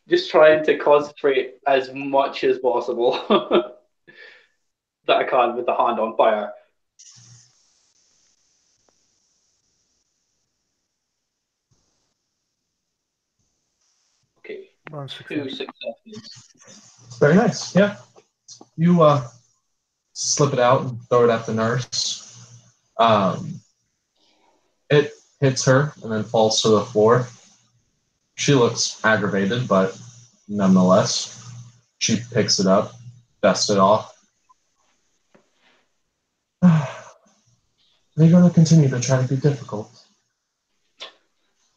Just trying to concentrate as much as possible that I can with the hand on fire. 1 2 success. successes. Very nice. Yeah. You slip it out and throw it at the nurse. It hits her and then falls to the floor. She looks aggravated, but nonetheless, she picks it up, dusts it off. They're going to continue to try to be difficult.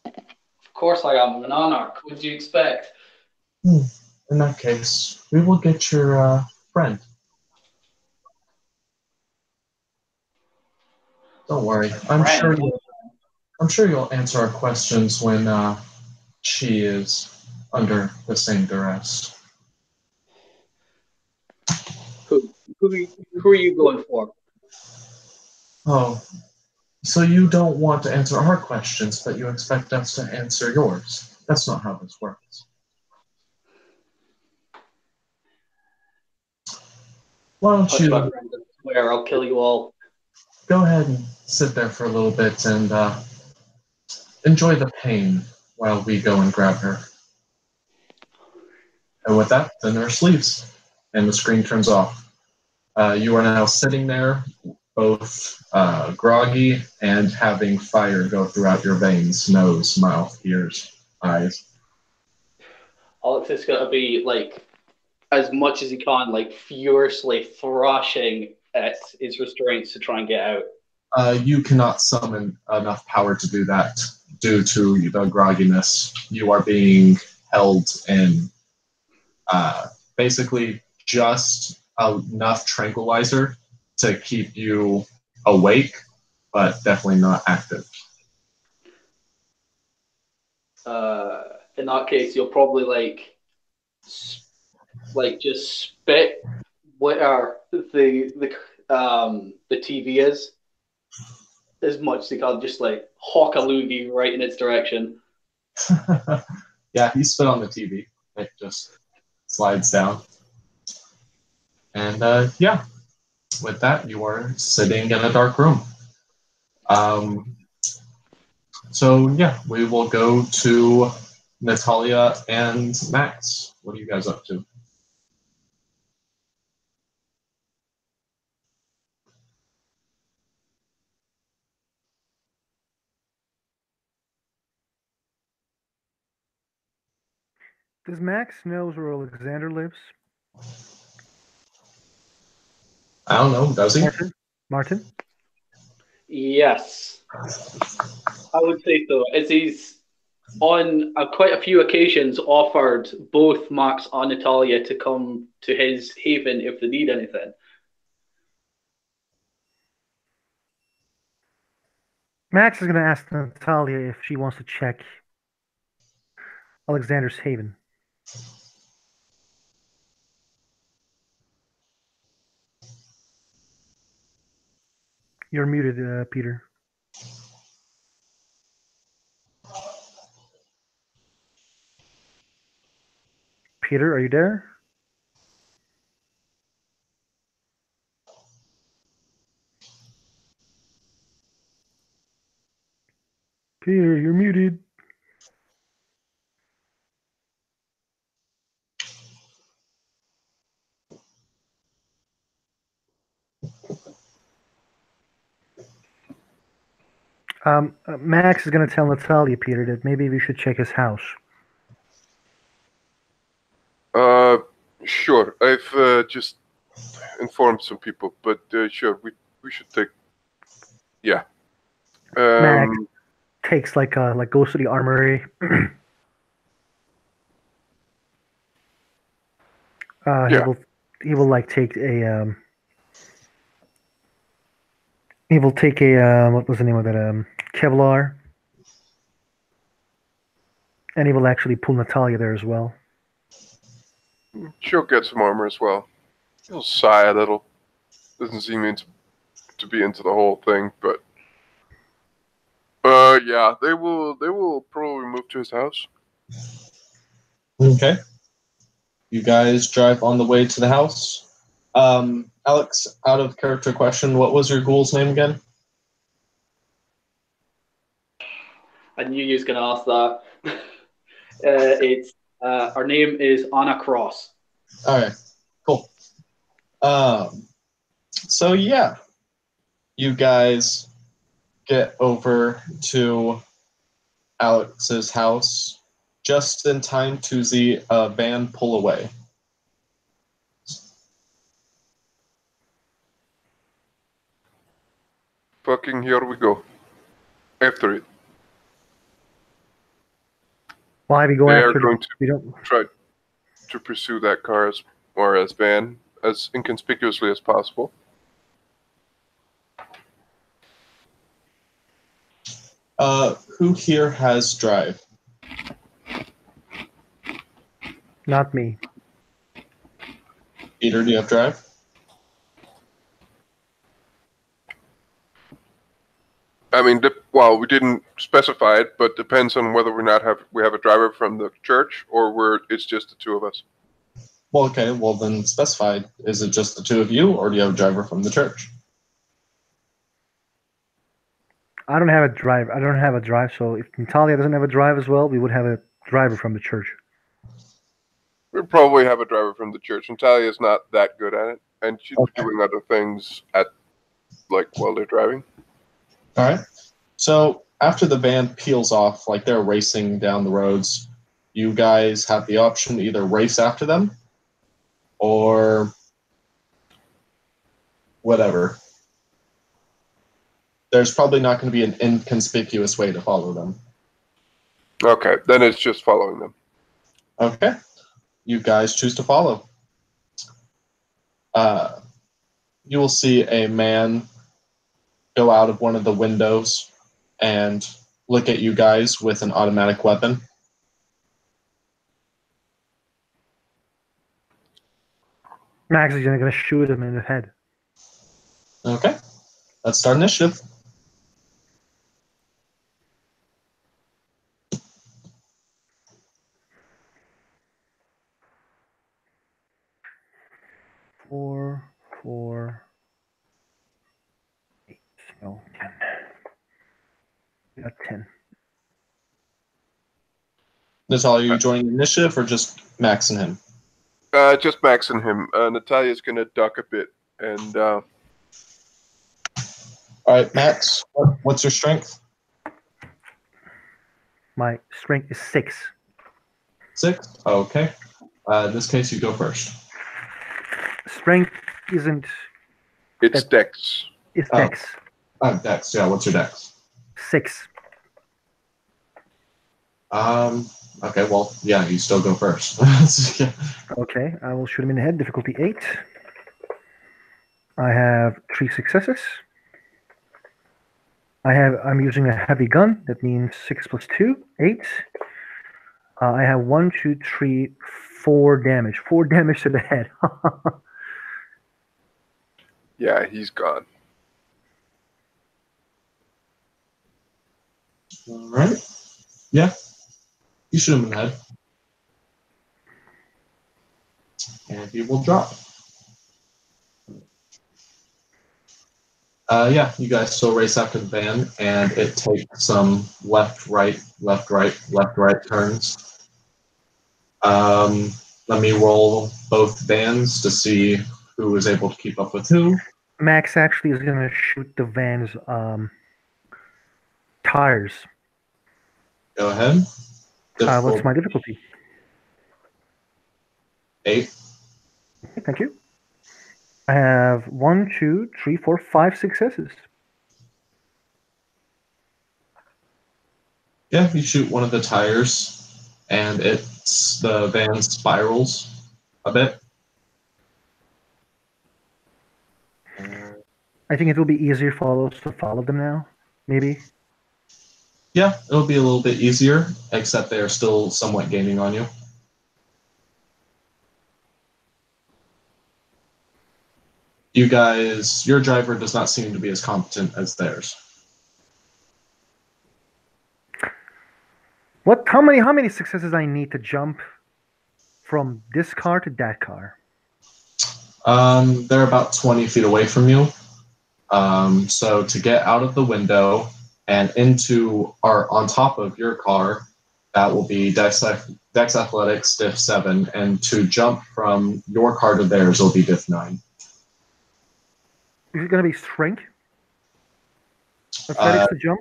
Of course I am. I'm an anarch. What do you expect? In that case, we will get your friend. Don't worry. I'm Friend. sure you'll answer our questions when she is under the same duress. Who are you going for? Oh, so you don't want to answer our questions, but you expect us to answer yours. That's not how this works. Why don't Touch my you friend and swear I'll kill you all. go ahead and sit there for a little bit and enjoy the pain while we go and grab her. And with that, the nurse leaves, and the screen turns off. You are now sitting there, both groggy and having fire go throughout your veins, nose, mouth, ears, eyes. Alex is going to be, like, as much as he can, like, furiously thrashing at his restraints to try and get out. You cannot summon enough power to do that due to the grogginess. You are being held in basically just enough tranquilizer to keep you awake, but definitely not active. In that case, you'll probably just spit where the TV is as much as you can, just like hawk a loogie right in its direction. Yeah, he spit on the TV. It just slides down. And yeah, with that, you are sitting in a dark room. So yeah, we will go to Natalia and Max. What are you guys up to? Does Max knows where Alexander lives? I don't know. Does he? Martin? Yes, I would say so. As he's on quite a few occasions offered both Max and Natalia to come to his haven if they need anything. Max is going to ask Natalia if she wants to check Alexander's haven. You're muted, Peter. Peter, are you there? Peter, you're muted. Max is going to tell Natalia, Peter, that maybe we should check his house. Sure. I've just informed some people, but sure, we should take. Yeah. Max takes goes to the armory. Yeah. He will take a he will take a what was the name of that Kevlar, and he will actually pull Natalia there as well. She'll get some armor as well. He'll sigh a little. Doesn't seem to be into the whole thing, but yeah, they will probably move to his house. Okay. You guys drive on the way to the house. Alex, out of character question, what was your ghoul's name again? I knew you was going to ask that. It's Our name is Anna Cross. Okay, cool. So yeah, you guys get over to Alex's house just in time to see a van pull away. Fucking here we go. After it. Why we go They are after going the, to we don't try to pursue that car as van as inconspicuously as possible. Who here has drive? not me. Peter, do you have drive? I mean, well, we didn't specify it, but depends on whether we have a driver from the church or it's just the two of us. Well, okay, well then specify. Is it just the two of you, or do you have a driver from the church? I don't have a drive. So if Natalia doesn't have a drive as well, we would have a driver from the church. We probably have a driver from the church. Natalia's not that good at it, and she's Okay. doing other things while they're driving. All right. So after the van peels off, like they're racing down the roads, you guys have the option to either race after them or whatever. There's probably not going to be an inconspicuous way to follow them. Okay, then it's just following them. Okay. You guys choose to follow. You will see a man go out of one of the windows and look at you guys with an automatic weapon. Max is going to shoot him in the head. Okay. Let's start initiative. Four, 8, no, 10. We got 10. Natalia, are you joining the initiative or just Max and him? Just Max and him. Natalia's gonna duck a bit, and All right, Max, what's your strength? My strength is 6. 6? Okay. In this case, you go first. Strength isn't. it's Dex. It's Oh. Dex. Dex, yeah, what's your Dex? 6. Okay, well, yeah, you still go first. Yeah. Okay, I will shoot him in the head. Difficulty 8. I have 3 successes. I'm using a heavy gun. That means 6 plus 2, 8. I have 1, 2, 3, 4 damage. 4 damage to the head. Yeah, he's gone. All right. Yeah. You shoot him in the head. And he will drop. Yeah, you guys still race after the van, and it takes some left, right turns. Let me roll both vans to see who is able to keep up with who. Max actually is going to shoot the van's tires. Go ahead. What's my difficulty? 8. Okay, thank you. I have 1, 2, 3, 4, 5 successes. Yeah, you shoot one of the tires, and the van spirals a bit. I think it will be easier for us to follow them now, maybe. Yeah, it'll be a little bit easier, except they are still somewhat gaining on you. You guys, your driver does not seem to be as competent as theirs. How many successes I need to jump from this car to that car? They're about 20 feet away from you. So to get out of the window and into or on top of your car, that will be Dex Athletics, diff 7, and to jump from your car to theirs will be diff 9. Is it going to be strength? Athletics to jump?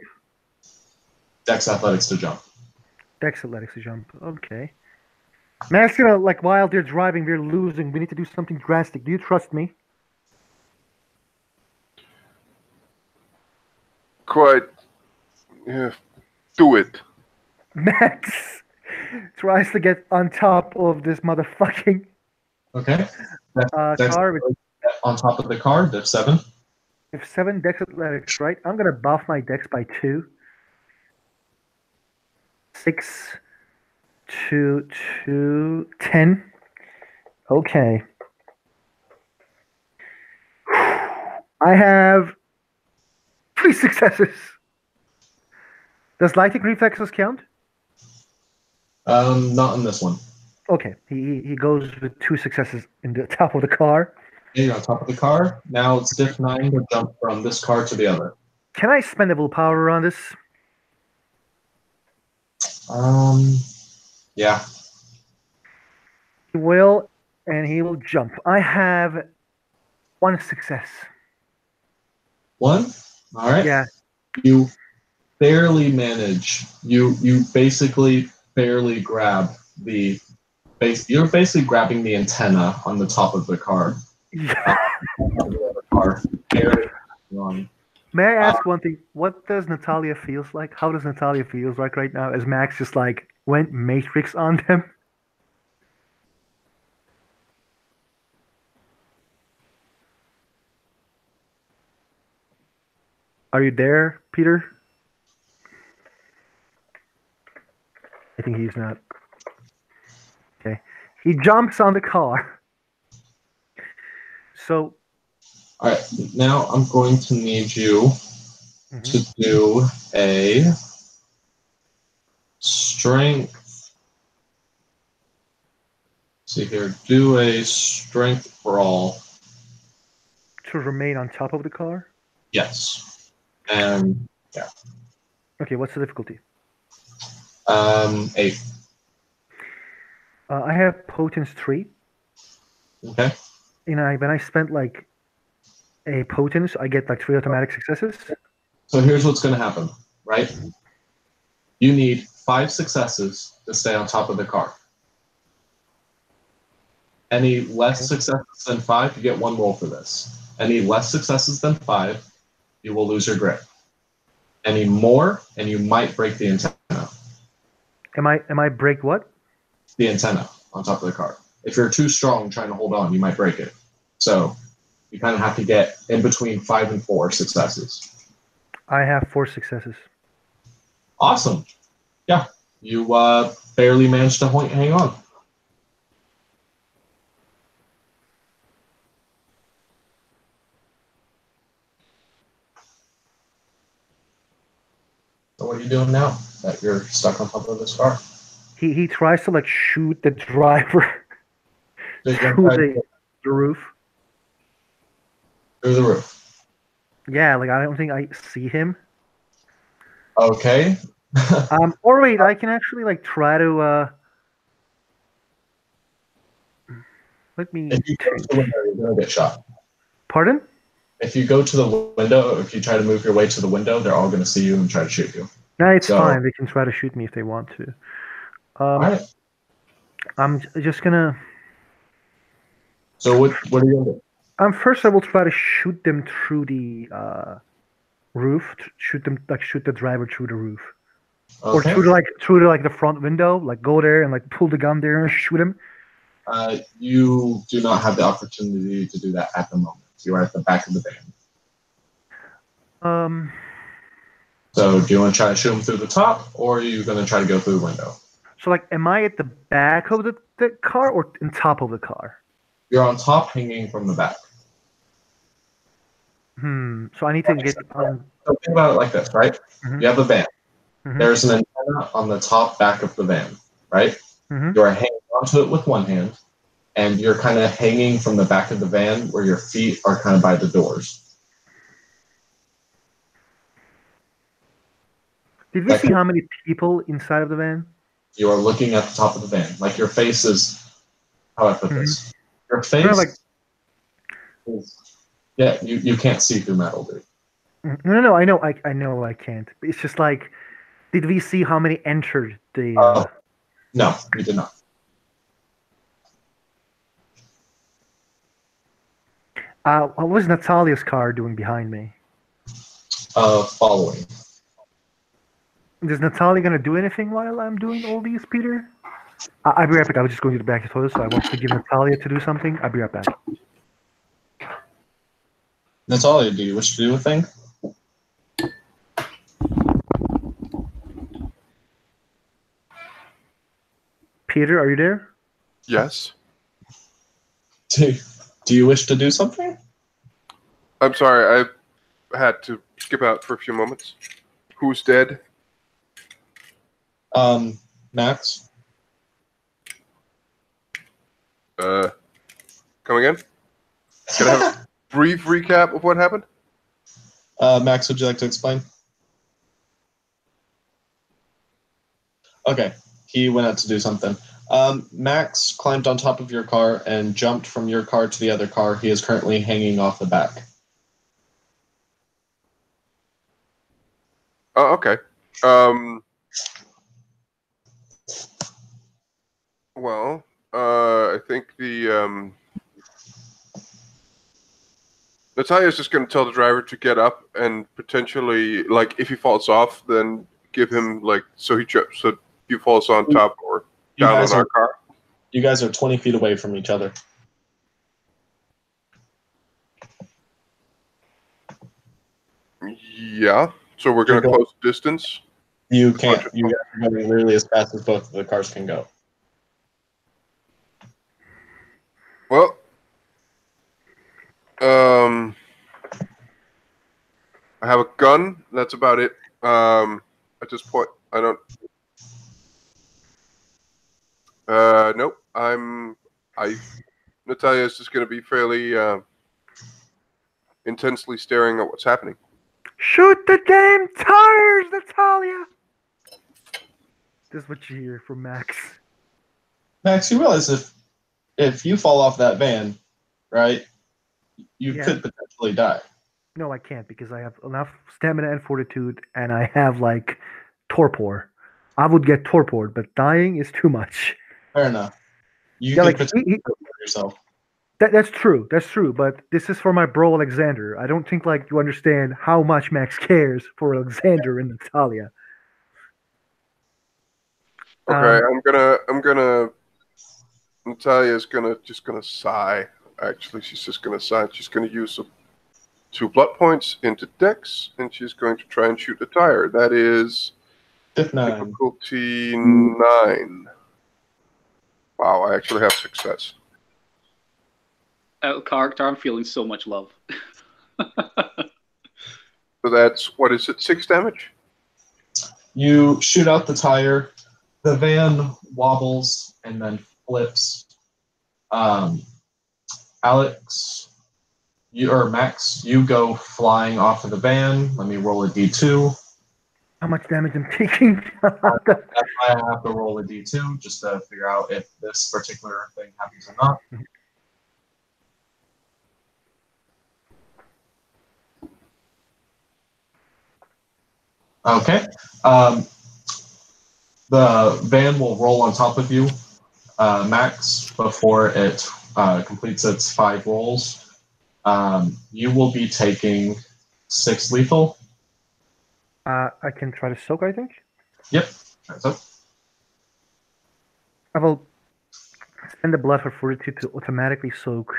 Dex Athletics to jump. Dex Athletics to jump. Okay. Man, it's gonna, like, while they're driving, they're losing. We need to do something drastic. Do you trust me? Quite. Yeah. Do it. Max tries to get on top of this motherfucking Okay. Dex car with on top of the car, diff 7. 7 Dex Athletics, right? I'm gonna buff my Dex by 2. 6 to 10. Okay. I have 3 successes. Does lightning reflexes count? Not on this one. Okay. He goes with 2 successes in the top of the car. Okay, you're on top of the car. Now it's diff 9 to jump from this car to the other. Can I spend a willpower on this? Yeah. He will, and he will jump. I have 1 success. 1? All right. Yeah. You barely manage. You basically barely grab the base. You're basically grabbing the antenna on the top of the car. May I ask one thing? What does Natalia feels like? How does Natalia feels like right now? As Max just like went Matrix on them. Are you there, Peter? I think he's not. Okay. He jumps on the car. So. All right. Now I'm going to need you to do a strength. See here. Do a strength brawl. To remain on top of the car? Yes. And yeah. Okay, what's the difficulty? 8. I have potence 3. Okay. When I spent like a potence, I get like 3 automatic successes. So here's what's going to happen, right? You need 5 successes to stay on top of the car. Any less successes than 5, you get 1 roll for this. Any less successes than 5, you will lose your grip. Any more, and you might break the antenna. Am I break what? The antenna on top of the car. If you're too strong trying to hold on, you might break it. So you kind of have to get in between 5 and 4 successes. I have 4 successes. Awesome. Yeah, you barely managed to hang on. So what are you doing now that you're stuck on top of this car? He tries to like shoot the driver through the roof. Through the roof. Yeah, like I don't think I see him. Okay. Or wait, I can actually like try to let me. If you go to the window, you're gonna get shot. Pardon? If you go to the window, or if you try to move your way to the window, they're all going to see you and try to shoot you. No, it's fine. They can try to shoot me if they want to. All right. I'm just gonna. So what are you going to do? First, I will try to shoot them through the roof. Shoot the driver through the roof, Okay. or through the front window. Like go there and like pull the gun there and shoot him. You do not have the opportunity to do that at the moment. You are at the back of the van. So do you want to try to shoot him through the top, or are you going to try to go through the window? So like, am I at the back of the car or on top of the car? You're on top, hanging from the back. So I need to get on. So think about it like this, right? Mm-hmm. You have a van. Mm-hmm. There's an antenna on the top back of the van, right? Mm-hmm. You are hanging onto it with one hand, and you're kind of hanging from the back of the van where your feet are kind of by the doors. Did we see how many people inside of the van? You are looking at the top of the van. Like your face is. How do I put this? Your face. like is, yeah, you can't see through metal, dude. no. I know I can't. It's just like, did we see how many entered the? No, we did not. What was Natalia's car doing behind me? Following. Is Natalia gonna do anything while I'm doing all these, Peter? I'll be right back. I was just going to the back of the toilet, so I want to give Natalia to do something. I'll be right back. Natalia, do you wish to do a thing? Peter, are you there? Yes. Do you wish to do something? I'm sorry, I had to skip out for a few moments. Who's dead? Max? Come again? Can I have a brief recap of what happened? Max, would you like to explain? Okay, he went out to do something. Max climbed on top of your car and jumped from your car to the other car. He is currently hanging off the back. Oh, okay. Well, I think the Natalia's just going to tell the driver to get up and potentially, like, if he falls off, then give him so he falls on top or down on our car. You guys are 20 feet away from each other. Yeah. So we're going to close the distance. You can't. You guys are going literally as fast as both of the cars can go. Well, I have a gun. That's about it. At this point, I don't. Nope. Natalia is just going to be fairly intensely staring at what's happening. Shoot the damn tires, Natalia! This is what you hear from Max. Max, you realize if you fall off that van, right, you could potentially die. No, I can't because I have enough stamina and fortitude, and I have torpor. I would get torpored, but dying is too much. Fair enough. You could potentially hurt yourself. That's true. That's true. But this is for my bro Alexander. I don't think you understand how much Max cares for Alexander and Natalia. Okay, Natalia's just gonna sigh. Actually, she's just gonna sigh. She's gonna use 2 blood points into Dex, and she's going to try and shoot the tire. That is difficulty 9. Wow, I actually have success. Out of character, I'm feeling so much love. So that's, what is it, 6 damage? You shoot out the tire. The van wobbles and then flips. Alex, Max, you go flying off of the van. Let me roll a d2. How much damage I'm taking? That's why I have to roll a d2 just to figure out if this particular thing happens or not. Okay. The van will roll on top of you, Max, before it completes its 5 rolls. You will be taking 6 lethal. I can try to soak, I think. Yep. So. I will spend the blood for fortitude to automatically soak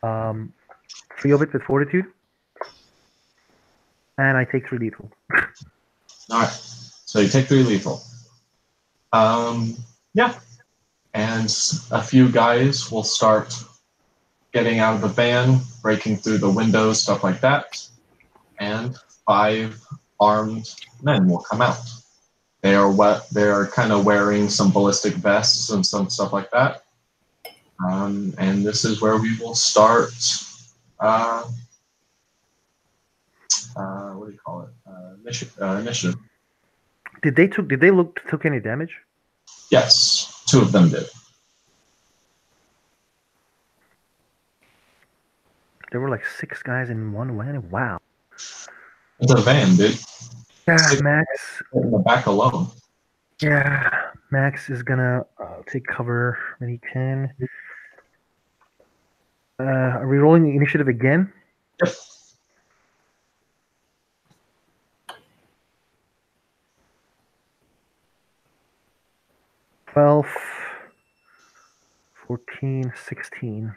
3 of it with fortitude. And I take 3 lethal. Alright. So you take 3 lethal. Yeah. And a few guys will start getting out of the van, breaking through the windows, stuff like that. And 5 armed men will come out. They are kind of wearing some ballistic vests and some stuff like that. And this is where we will start. What do you call it? Initiative. Did they took any damage? Yes, 2 of them did. There were like 6 guys in one van. Wow. It's a van, dude. Yeah, 6 Max. in the back alone. Yeah, Max is gonna take cover when he can. Are we rolling the initiative again? Yep. Twelve, 14, 16.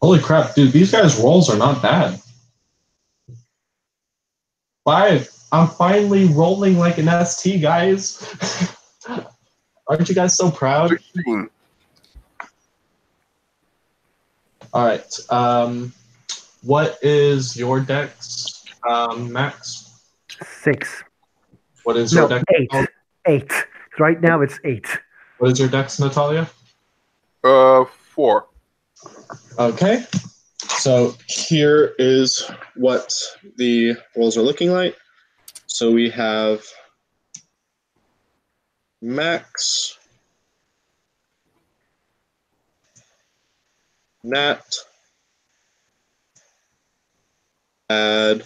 Holy crap, dude, these guys' rolls are not bad. 5. I'm finally rolling like an ST, guys. Aren't you guys so proud? 16. All right. What is your dex, Max? 6. What is your No, dex? 8. 8. Right now it's 8. What is your dex, Natalia? 4. Okay. So here is what the rolls are looking like. So we have Max, Nat, add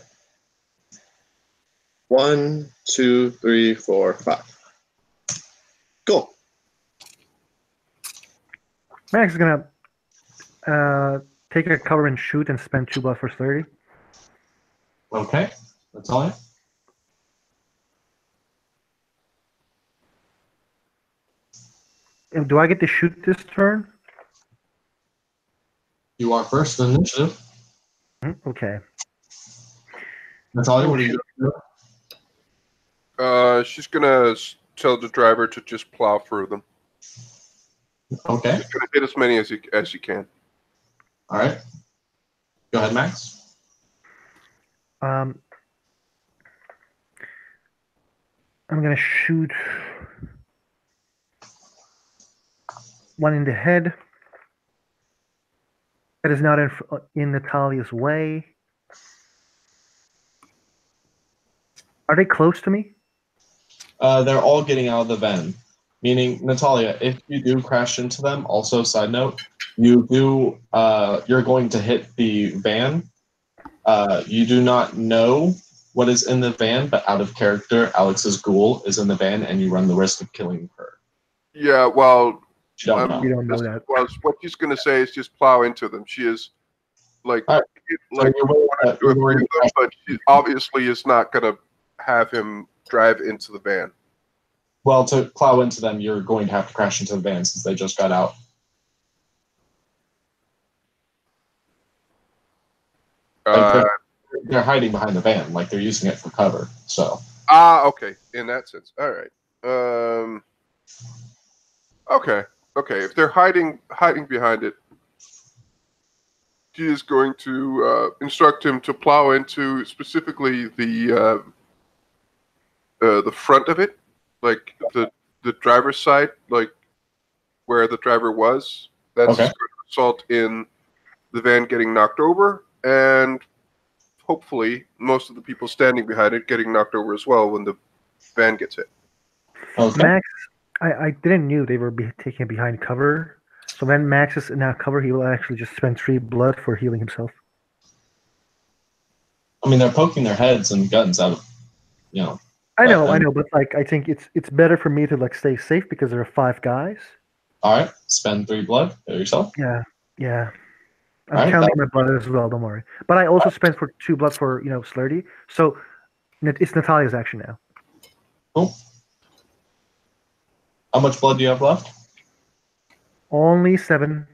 1, 2, 3, 4, 5. Cool. Max is gonna take a cover and shoot and spend 2 blood for 30. Okay. Natalia? And do I get to shoot this turn? You are first in initiative. Okay. Natalia, what are you doing? She's gonna tell the driver to just plow through them. Okay. She's gonna hit as many as you can. All right. Go ahead, Max. I'm gonna shoot one in the head. That is not in Natalia's way. Are they close to me? They're all getting out of the van. Meaning, Natalia, if you do crash into them, also side note, you're going to hit the van. You do not know what is in the van, but out of character, Alex's ghoul is in the van, and you run the risk of killing her. Yeah, well, You don't know. You don't know that. well, what she's gonna say is just plow into them. She is like, All right. like So you're worried them, but she obviously is not gonna have him drive into the van. Well, to plow into them, you're going to have to crash into the van since they just got out. Like they're hiding behind the van, like they're using it for cover. So. Okay. In that sense, all right. Okay. If they're hiding behind it, she is going to instruct him to plow into specifically the front of it, like the driver's side, like where the driver was. That's Okay. going to result in the van getting knocked over, and hopefully most of the people standing behind it getting knocked over as well when the van gets hit. Okay. Max, I didn't knew they were taking behind cover. So when Max is in cover, he will actually just spend 3 blood for healing himself. I mean, they're poking their heads and guns out of, I know, but like I think it's better for me to like stay safe because there are 5 guys. All right. Spend 3 blood. Hit yourself. Yeah. I'm All right, counting my blood as well. Don't worry. But I also spent for 2 blood for Slurdy. So it's Natalia's action now. Cool. How much blood do you have left? Only 7.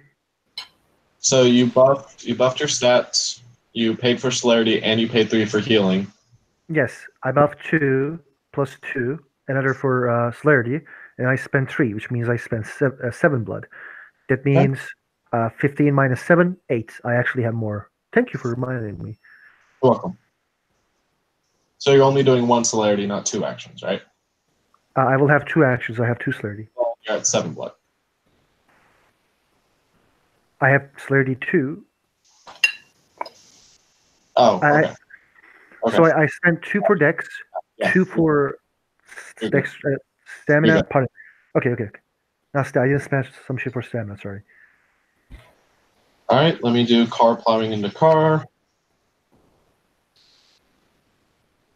So you buffed your stats, you paid for celerity, and you paid 3 for healing. Yes, I buffed 2 plus 2, another for celerity, and I spent 3, which means I spent 7 blood. That means 15 minus 7, 8. I actually have more. Thank you for reminding me. You're welcome. So you're only doing 1 celerity, not 2 actions, right? I will have 2 actions. I have 2 celerity. Well, you're at 7 blood. I have celerity 2. Oh, okay. So I spent 2 for dex, Yeah. 2 for You're dex, You're stamina. good. Pardon. Okay. Now I didn't spend some shit for stamina. Sorry. All right, let me do car plowing into car.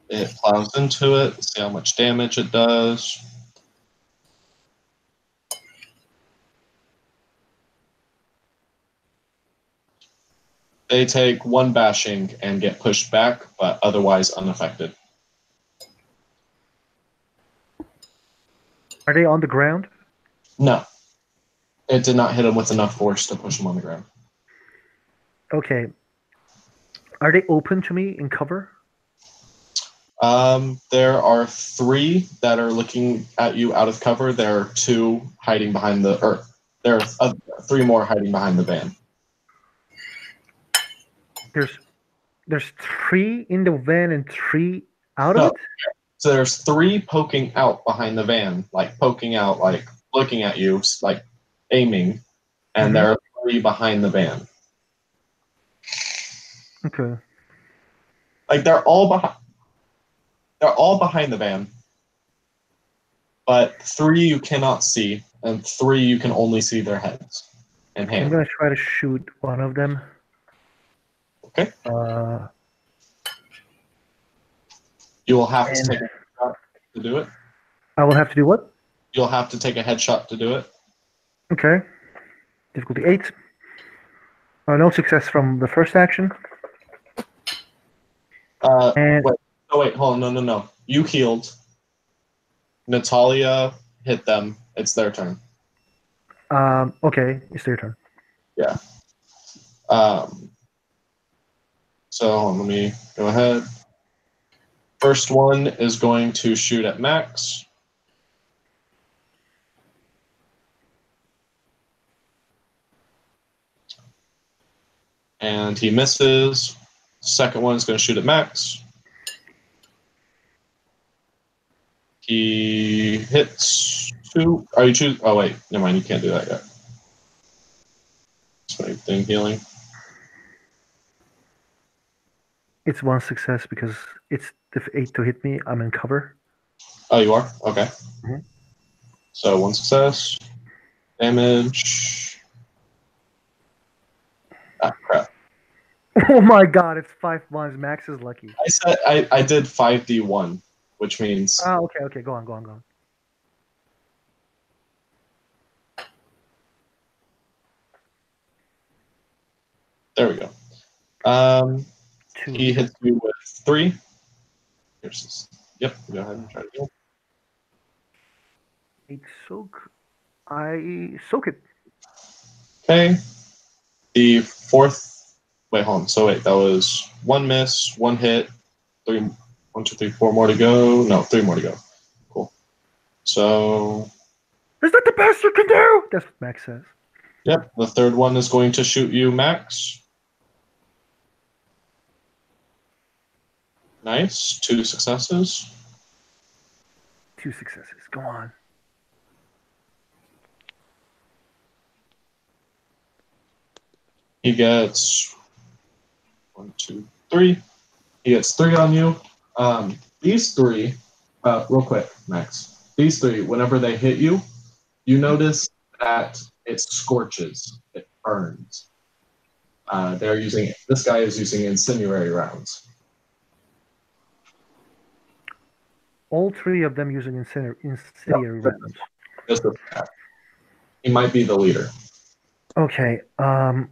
It plows into it. See how much damage it does. They take 1 bashing and get pushed back, but otherwise unaffected. Are they on the ground? No. It did not hit them with enough force to push them on the ground. Okay. Are they open to me in cover? There are 3 that are looking at you out of cover. There are 2 hiding behind the... there are 3 more hiding behind the van. There's 3 in the van and 3 out No. of it? So there's 3 poking out behind the van, like poking out, like looking at you, like aiming, and there are 3 behind the van. Okay. Like they're all behind the van, but 3 you cannot see, and 3 you can only see their heads and Okay, I'm hands. gonna try to shoot one of them. Okay. Uh, You will have to and- take a headshot to do it. I will have to do what? You'll have to take a headshot to do it. Okay. Difficulty 8. No success from the first action. And Wait, hold on, no. You healed. Natalia hit them. It's their turn. okay, it's their turn. Yeah. So let me go ahead. First one is going to shoot at Max. And he misses. Second one is going to shoot at Max. He hits 2. Are you choose? Oh wait, never mind. You can't do that yet. Same thing, healing. It's 1 success because it's the 8 to hit me. I'm in cover. Oh, you are? Okay. Mhm. So 1 success. Damage. Ah, crap. Oh my god, it's 5 ones. Max is lucky. I did 5d1, which means... Okay. Go on. There we go. 2. He hits you with 3. Yep, go ahead and try to heal. 8 soak. I soak it. Okay. The 4th... Wait, hold on. So wait, that was 1 miss, 1 hit, 3... 1, 2, 3, 4 more to go. No, 3 more to go. Cool. So... Is that the best you can do? That's what Max says. Yep, the 3rd one is going to shoot you, Max. Nice. 2 successes. 2 successes. Go on. He gets 1, 2, 3. He gets 3 on you. These 3, real quick, Max. These 3, whenever they hit you, you notice that it scorches, it burns. This guy is using incendiary rounds. All 3 of them using incendiary rounds. Just a fact. He might be the leader. Okay. I'm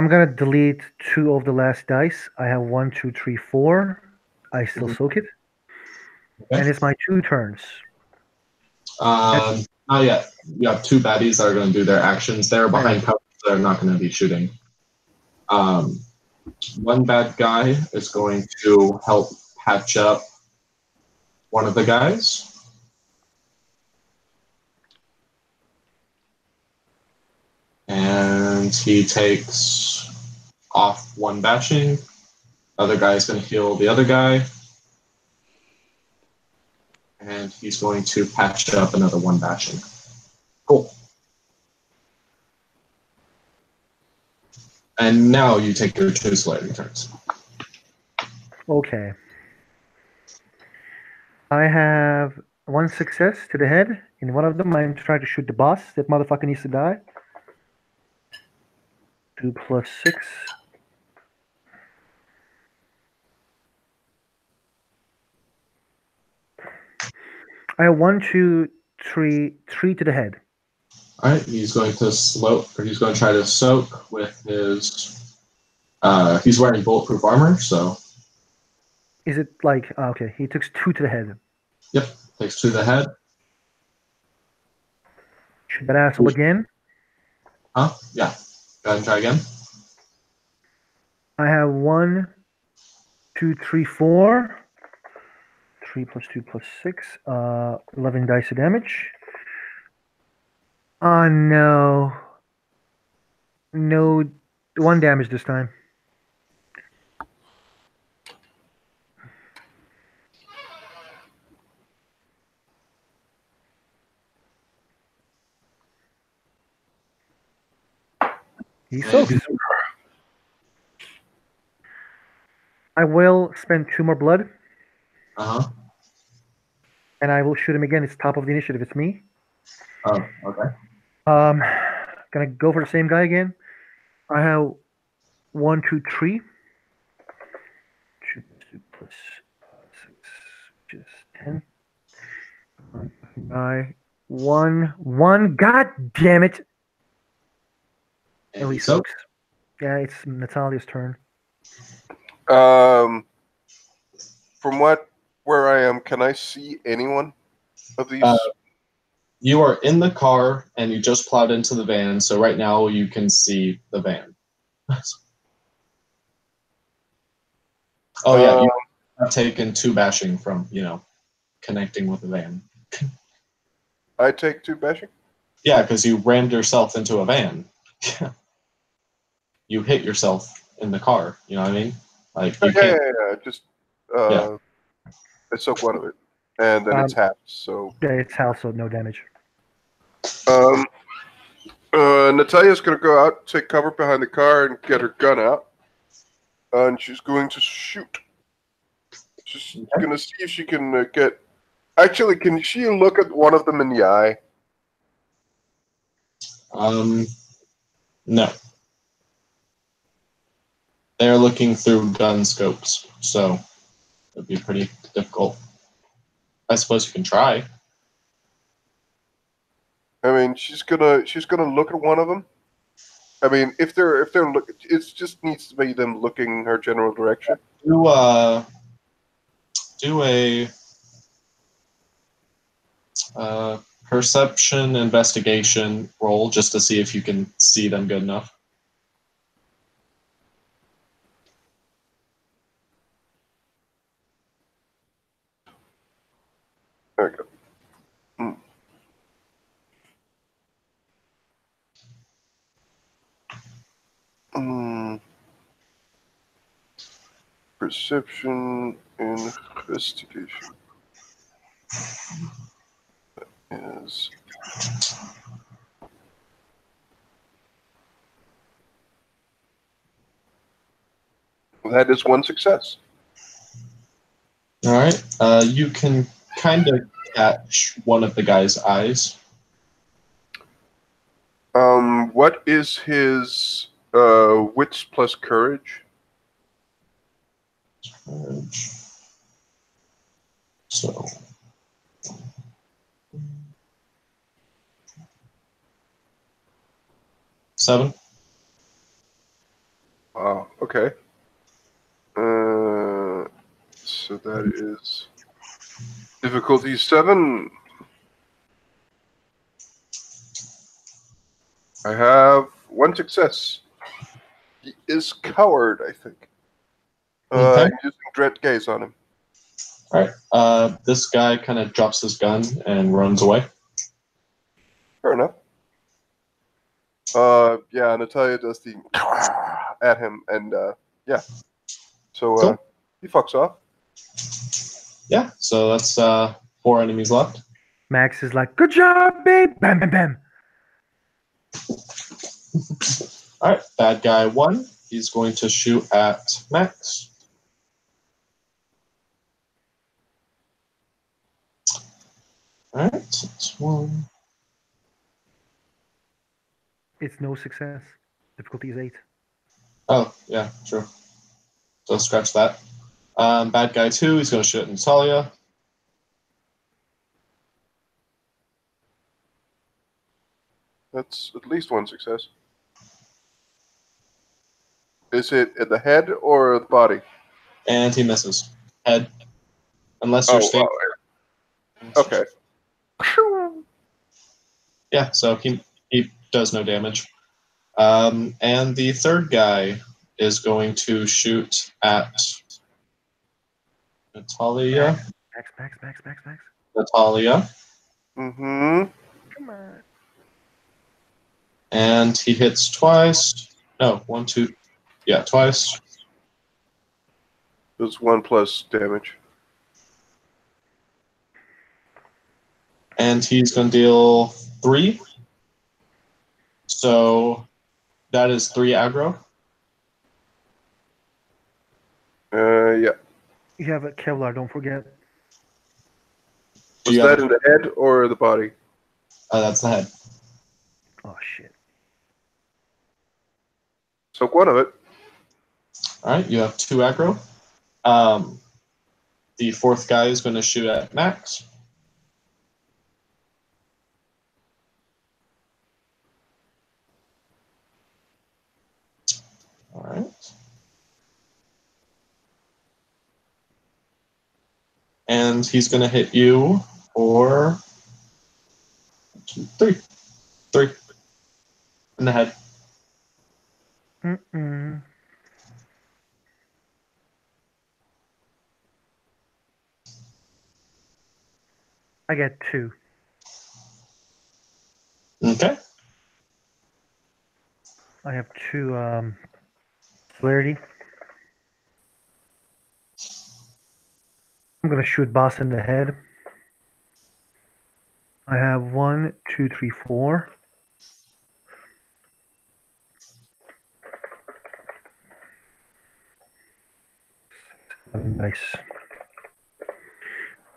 gonna delete 2 of the last dice. I have 1, 2, 3, 4. I still soak it. Okay. And it's my 2 turns. Not yet. You have 2 baddies that are going to do their actions. They're behind cover, so they're not going to be shooting. 1 bad guy is going to help patch up one of the guys. And he takes off 1 bashing. Other guy's going to heal the other guy. And he's going to patch up another 1 bashing. Cool. And now you take your 2 celerity turns. Okay. I have 1 success to the head. In one of them, I'm trying to shoot the boss. That motherfucker needs to die. 2 plus 6. I have 1, 2, 3, 3 to the head. All right, he's going to he's going to try to soak with his. He's wearing bulletproof armor, so. Is it like okay? He took 2 to the head. Yep, takes 2 to the head. Shoot that asshole again. Huh? Yeah. Go ahead and try again. I have 1, 2, 3, 4. 3 plus 2 plus 6. 11 dice of damage. Oh no. No, 1 damage this time. He soaks. I will spend 2 more blood. Uh-huh. And I will shoot him again. It's top of the initiative. It's me. Oh, okay. Gonna go for the same guy again. I have 1, 2, 3. 2 plus 6, which is 10. Guy. 1. God damn it! And he soaks. Yeah, it's Natalia's turn. From where I am, can I see anyone of these? You are in the car and you just plowed into the van, so right now you can see the van. Oh yeah, you have taken 2 bashing from, connecting with the van. I take 2 bashing? Yeah, because you rammed yourself into a van. You hit yourself in the car, you know what I mean? Like you can't. Yeah. Just I soak 1 of it. And then it's half, so yeah, it's half, so no damage. Natalia's gonna go out, take cover behind the car, and get her gun out. And she's going to shoot. She's gonna see if she can get. Actually, can she look at one of them in the eye? No. They're looking through gun scopes, so it'd be pretty difficult. I suppose you can try. I mean, she's gonna look at one of them. I mean, if they're look, it just needs to be them looking her general direction. Do a perception investigation roll just to see if you can see them good enough. There we go. Perception investigation is that is 1 success. All right. You can kind of catch one of the guy's eyes. What is his wits plus courage? Courage. So. Seven. Wow. Okay. So that is difficulty 7. I have 1 success. He is coward, I think. Okay. I'm using dread gaze on him. All right. This guy kind of drops his gun and runs away. Fair enough. Yeah, Natalia does the at him, and yeah. So Cool. he fucks off. Yeah. So that's 4 enemies left. Max is like, "Good job, babe!" Bam, bam, bam. All right, bad guy 1. He's going to shoot at Max. All right, it's 1. It's no success. Difficulty is 8. Oh, yeah, true. So scratch that. Bad guy 2, he's going to shoot at Natalia. That's at least one success. Is it at the head or the body? And he misses. Head. Unless you're staying. Okay. Yeah, so he does no damage. And the third guy is going to shoot at Natalia. Max. Natalia. Mm-hmm. Come on. And he hits twice. No, 1, 2. Yeah, twice. It's 1 plus damage. And he's going to deal 3. So that is 3 aggro. Yeah. You have a Kevlar, don't forget. Was that in the head or the body? That's the head. Oh, shit. So one of it. All right, you have 2 aggro. The fourth guy is going to shoot at Max. All right. And he's going to hit you for 3. 3. In the head. Mm-mm. I get 2. Okay. I have 2 celerity. I'm gonna shoot boss in the head. I have 1, 2, 3, 4. Nice.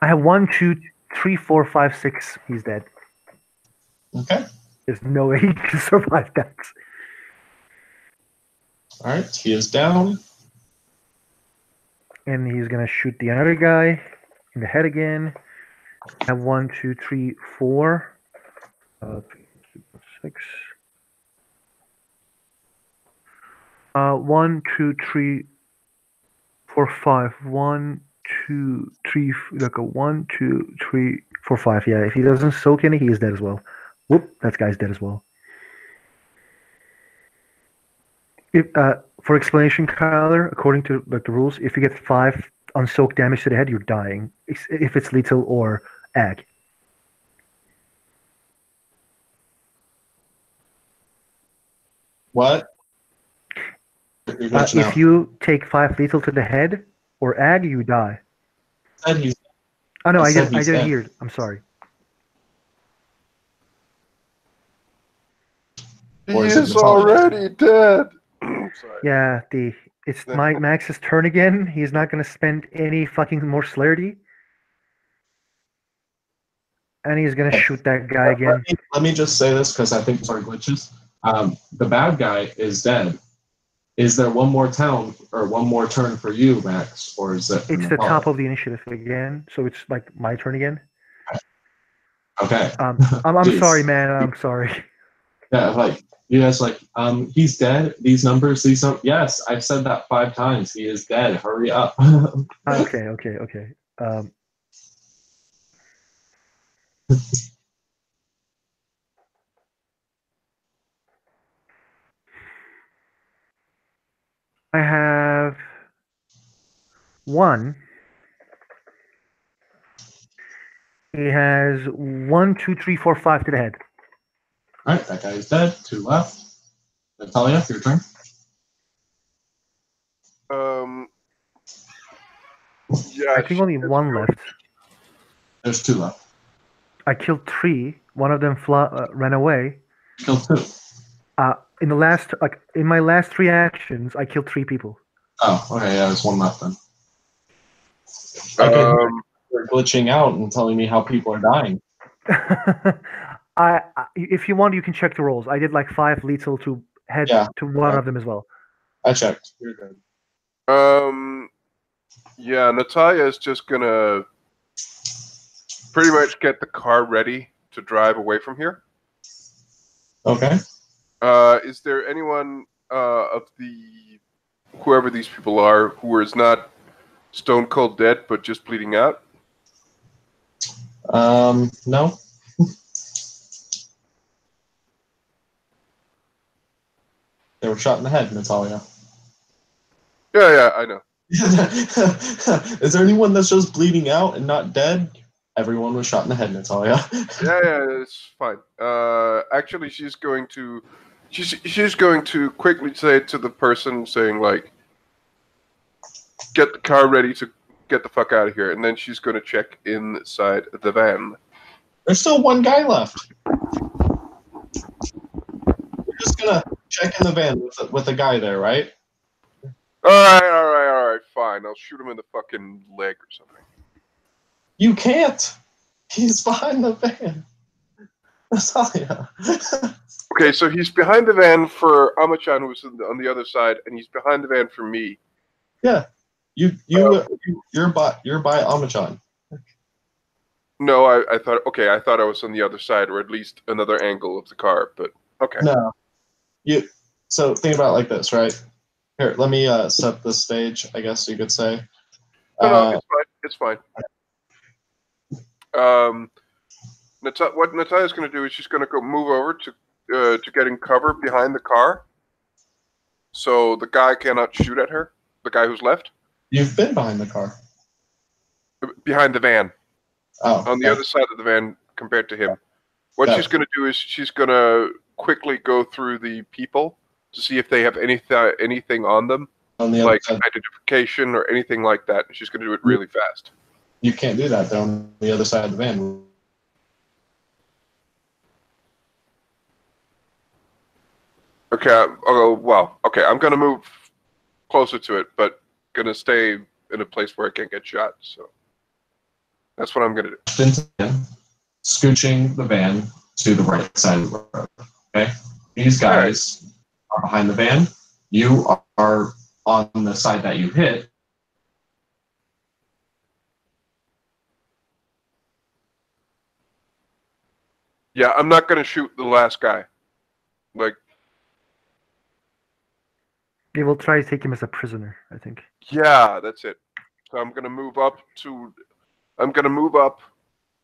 I have 1, 2, 3, 4, 5, 6. He's dead. Okay. There's no way he can survive that. All right, he is down. And he's gonna shoot the other guy in the head again. I have 1, 2, 3, 4. 6. 1, 2, 3, 4, 5. 1, 2, 3. Like a 1, 2, 3, 4, 5. Yeah, if he doesn't soak any, he is dead as well. Whoop, that guy's dead as well. If, for explanation, Kyler, according to like the rules, if you get 5 unsoaked damage to the head, you're dying. If it's lethal or ag. What? You're glitching If out. you take 5 lethal to the head or ag, you die. Said he's Oh no, I I said didn't he's hear dead. it. I'm sorry. He Or is it is Natalia? already dead. Sorry. Yeah, it's Max's turn again. He's not gonna spend any fucking more celerity. And he's gonna shoot that guy again. Let me just say this because I think there are glitches. The bad guy is dead. Is there one more town or one more turn for you, Max, or is it? It's the top of the initiative again, so it's like my turn again. Okay. I'm Jeez. sorry, man. I'm sorry. Yeah, like you guys, like he's dead. These numbers, yes, I've said that 5 times. He is dead. Hurry up. Okay. I have 1. He has 1, 2, 3, 4, 5 to the head. All right, that guy is dead. 2 left. Natalia, your turn. Yeah. I think only 1 left. There's 2 left. I killed 3. One of them ran away. Kill 2. in my last 3 actions, I killed 3 people. Oh, okay, yeah, there's one left then. You're glitching out and telling me how people are dying. If you want, you can check the rolls. I did like 5 lethal to head to one of them as well. I checked. You're good. Yeah, Natalia is just gonna pretty much get the car ready to drive away from here. Okay. Is there anyone of whoever these people are who is not stone cold dead but just bleeding out? No. They were shot in the head, Natalia. Yeah, I know. Is there anyone that's just bleeding out and not dead? Everyone was shot in the head, Natalia. Yeah, it's fine. Actually, she's going to quickly say to the person saying like, "Get the car ready to get the fuck out of here," and then she's going to check inside the van. There's still one guy left. We're just gonna check in the van with a guy there, right? All right, fine. I'll shoot him in the fucking leg or something. You can't. He's behind the van. Natalia. Okay, so he's behind the van for Amachan, who's on the other side, and he's behind the van for me. Yeah. You're by Amachan. No, I thought I was on the other side, or at least another angle of the car, but okay. No. So think about it like this, right? Here, let me set the stage, I guess you could say. No, it's fine. What Natalia's going to do is she's going to go move over to getting cover behind the car, so the guy cannot shoot at her. The guy who's left. You've been behind the car. Behind the van. Oh. On the other side of the van compared to him. What she's going to do is she's going to quickly go through the people to see if they have anything on them, like identification or anything like that. And she's going to do it really fast. You can't do that. They're on the other side of the van. Okay. Okay. I'm going to move closer to it, but going to stay in a place where I can't get shot. So that's what I'm going to do. Scooching the van to the right side of the road. Okay. These guys are behind the van. You are on the side that you hit. Yeah, I'm not going to shoot the last guy. Like, they will try to take him as a prisoner, I think. Yeah, that's it. So I'm going to move up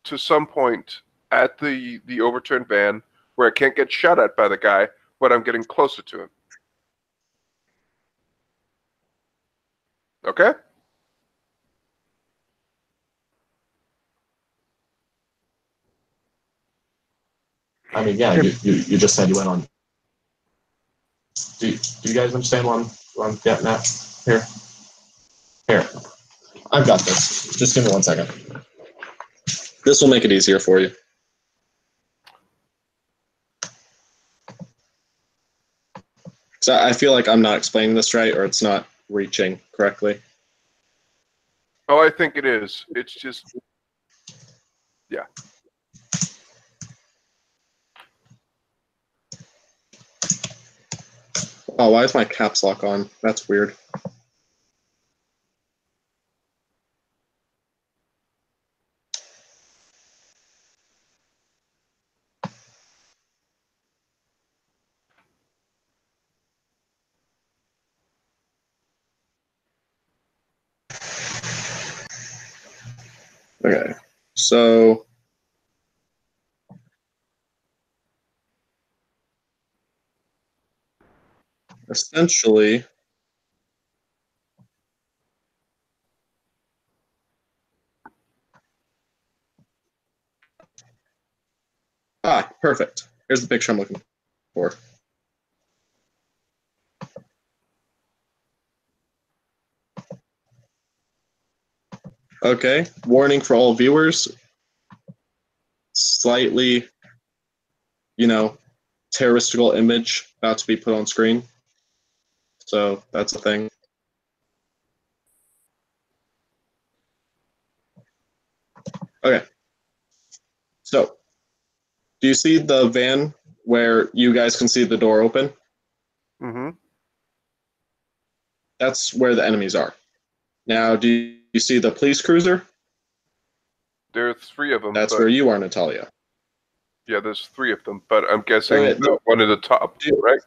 to some point at the overturned van where I can't get shot at by the guy, but I'm getting closer to him. Okay? I mean, yeah, you just said you went on. Do you guys understand what I'm getting at here? Here, I've got this. Just give me 1 second. This will make it easier for you. So I feel like I'm not explaining this right, or it's not reaching correctly. Oh, I think it is. It's just, yeah. Oh, why is my caps lock on? That's weird. Okay, so essentially, perfect. Here's the picture I'm looking for. Okay, warning for all viewers. Slightly, terroristical image about to be put on screen. So that's a thing. Okay. So, do you see the van where you guys can see the door open? Mm-hmm. That's where the enemies are. Now, do you see the police cruiser? There are 3 of them. That's where you are, Natalia. Yeah, there's 3 of them, but I'm guessing Right, the one at the top, right?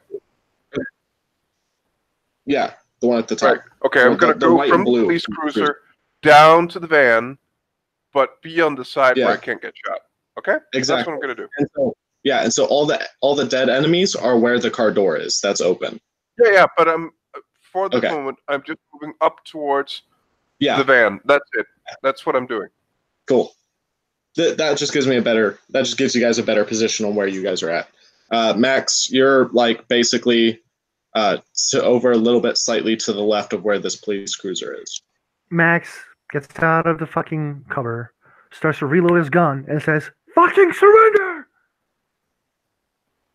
Yeah, the one at the top. Right. Okay, So I'm going to the go white from and the blue police cruiser down to the van, but be on the side where I can't get shot. Okay? Exactly. That's what I'm going to do. And so all the dead enemies are where the car door is. That's open. Yeah, but for the moment, I'm just moving up towards the van. That's it. That's what I'm doing. Cool. That just gives me that just gives you guys a better position on where you guys are at. Max, you're like basically over a little bit slightly to the left of where this police cruiser is. Max gets out of the fucking cover, starts to reload his gun, and says, "Fucking surrender!"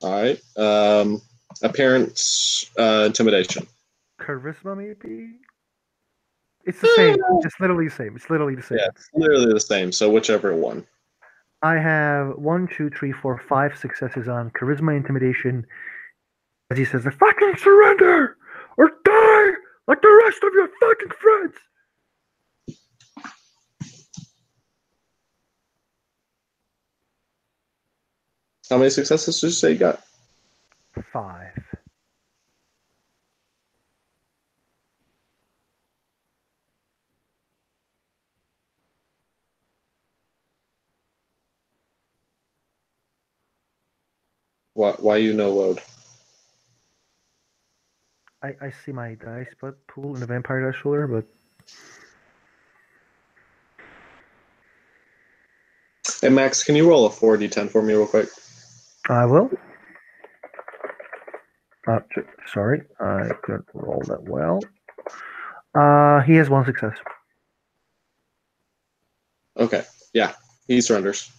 All right. Appearance, intimidation. Charisma, maybe? It's the same. It's literally the same. It's literally the same. Yeah, it's literally the same. So whichever one. I have 1, 2, 3, 4, 5 successes on charisma intimidation. As he says, "Fucking surrender or die like the rest of your fucking friends." How many successes did you say you got? 5. Why you no load? I see my dice pool in the vampire dice roller, but Hey Max, can you roll a 4d10 for me real quick? I will. Sorry, I couldn't roll that well. He has 1 success. Okay, yeah, he surrenders.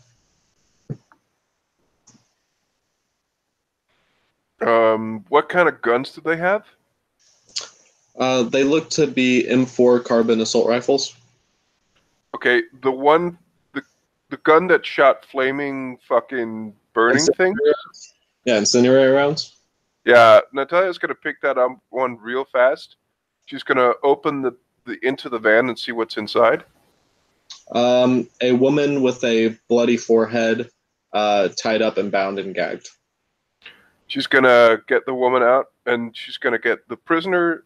What kind of guns do they have? They look to be M4 carbine assault rifles. Okay, the gun that shot flaming fucking burning thing? Yeah, incendiary rounds. Yeah, Natalia's gonna pick that up one real fast. She's gonna open the into the van and see what's inside. A woman with a bloody forehead, tied up and bound and gagged. She's gonna get the woman out, and she's gonna get the prisoner,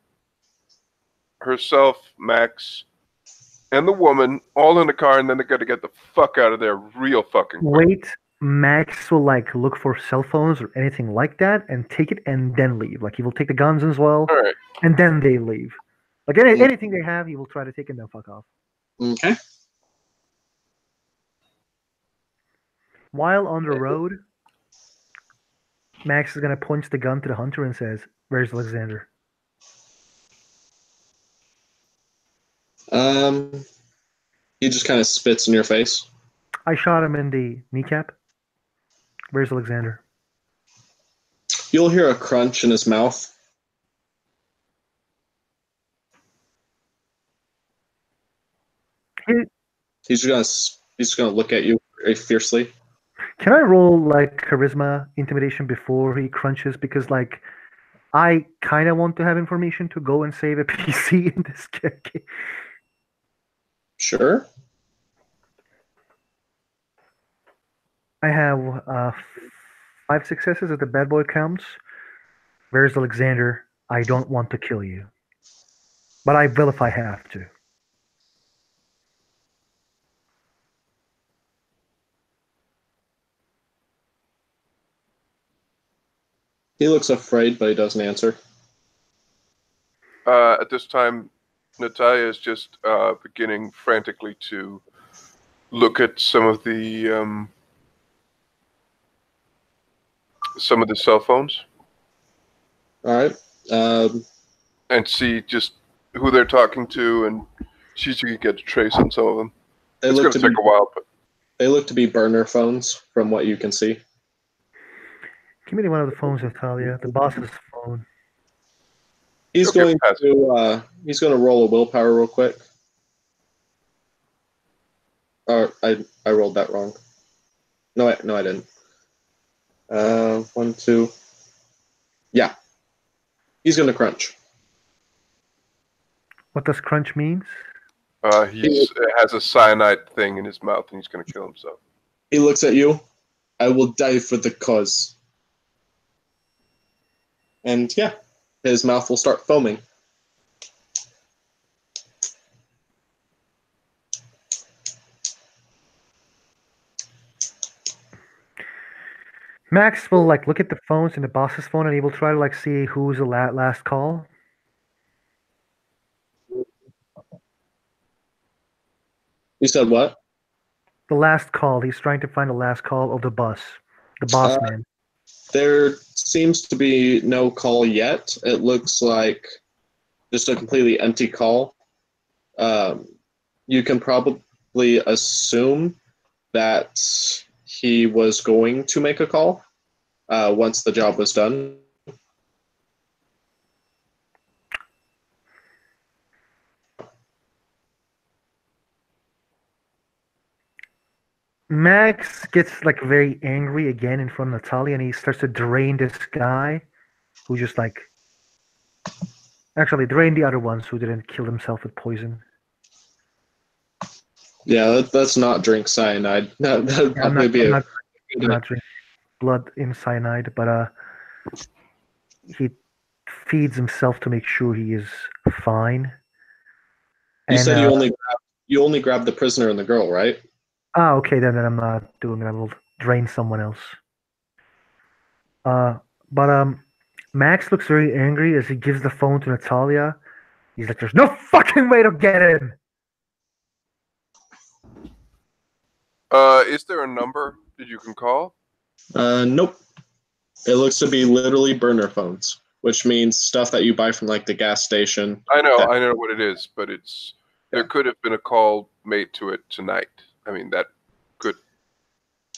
herself, Max, and the woman all in the car, and then they're gonna get the fuck out of there real fucking quick. Wait, Max will like look for cell phones or anything like that and take it and then leave. Like he will take the guns as well, All right. and then they leave. Like anything they have, he will try to take and then fuck off. Okay. While on the road, Max is gonna point the gun to the hunter and says, "Where's Alexander?" He just kind of spits in your face. I shot him in the kneecap. Where's Alexander? You'll hear a crunch in his mouth. He's just gonna look at you very fiercely. Can I roll like charisma intimidation before he crunches? Because like I kind of want to have information to go and save a PC in this game. Sure. I have 5 successes if the bad boy counts. Where's Alexander? I don't want to kill you, but I will if I have to. He looks afraid, but he doesn't answer. At this time, Natalia is just beginning frantically to look at some of the cell phones. All right. And see just who they're talking to, and she's going to get a trace on some of them. It's going to take a while, but they look to be burner phones from what you can see. Give me one of the phones, Natalia. The boss's phone. He's Okay, going pass. he's going to roll a willpower real quick. Or I rolled that wrong. No, I didn't. 1, 2. Yeah, he's going to crunch. What does crunch means? He has a cyanide thing in his mouth, and he's going to kill himself. He looks at you. I will die for the cause. And yeah, his mouth will start foaming. Max will like look at the phones and the boss's phone, and he will try to like see who's the last call. You said what? The last call. He's trying to find the last call of the boss man. There seems to be no call yet. It looks like just a completely empty call. You can probably assume that he was going to make a call once the job was done. Max gets like very angry again in front of Natalia, and he starts to drain this guy who just like actually drain the other ones who didn't kill himself with poison. Yeah, let's not drink cyanide. That would probably be I'm not drinking blood in cyanide, but he feeds himself to make sure he is fine. You said you only grabbed the prisoner and the girl, right? Okay, then I'm not doing it. I will drain someone else. But Max looks very angry as he gives the phone to Natalia. He's like, "There's no fucking way to get him." Is there a number that you can call? Nope. It looks to be literally burner phones, which means stuff that you buy from like the gas station. I know what it is, but there could have been a call made to it tonight. I mean, that could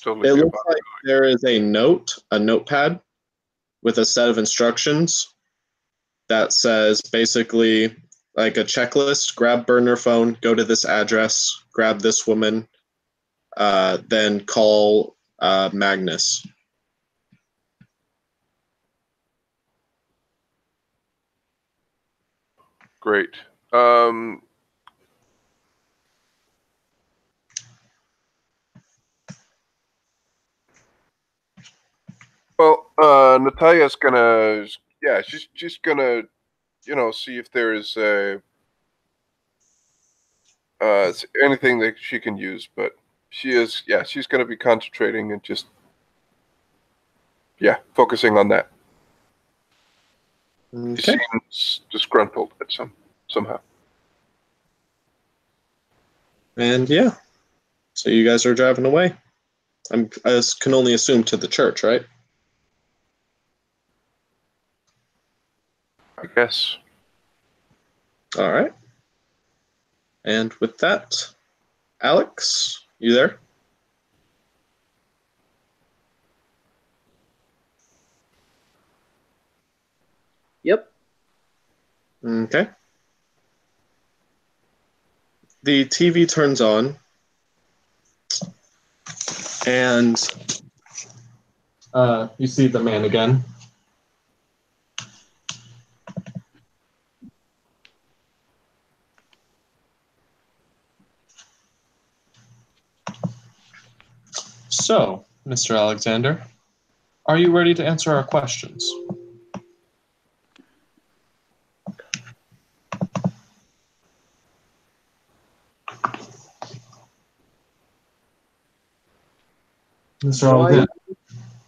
totally be a looks like there is a notepad with a set of instructions that says basically like a checklist: grab burner phone, go to this address, grab this woman, then call Magnus. Great. Well, Natalia's gonna, she's gonna, see if there is anything that she can use, but she's gonna be concentrating and just, focusing on that. Okay. She seems disgruntled at somehow. And yeah, so you guys are driving away. I can only assume to the church, right? I guess. All right. And with that, Alex, you there? Yep. Okay. The TV turns on, and you see the man again. So, Mr. Alexander, are you ready to answer our questions? Mr. Alexander.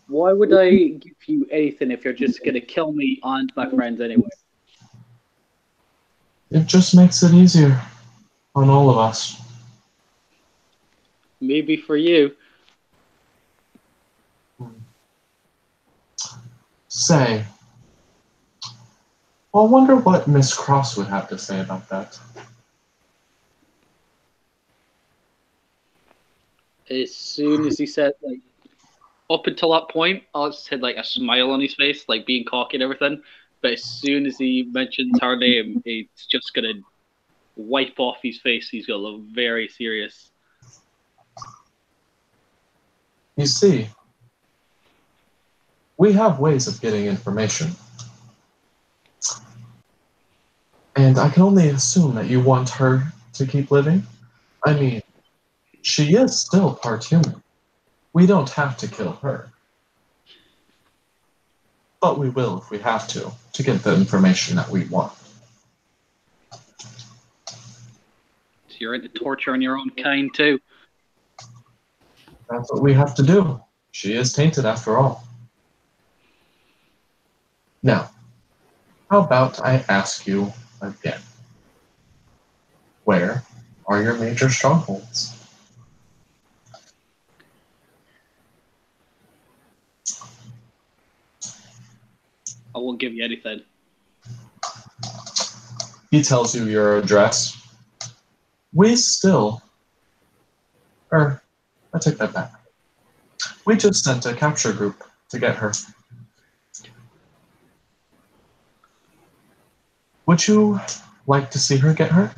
Why would I give you anything if you're just going to kill me and my friends anyway? It just makes it easier on all of us. Maybe for you. Say, I wonder what Miss Cross would have to say about that. As soon as he said, like, up until that point, Alex had like a smile on his face, like being cocky and everything. But as soon as he mentions her name, it's just gonna wipe off his face. He's gonna look very serious. You see, we have ways of getting information. And I can only assume that you want her to keep living. I mean, she is still part human. We don't have to kill her. But we will if we have to get the information that we want. So you're into torturing your own kind too. That's what we have to do. She is tainted after all. Now, how about I ask you again? Where are your major strongholds? I won't give you anything. He tells you your address. We still... I take that back. We just sent a capture group to get her. Would you like to see her get hurt?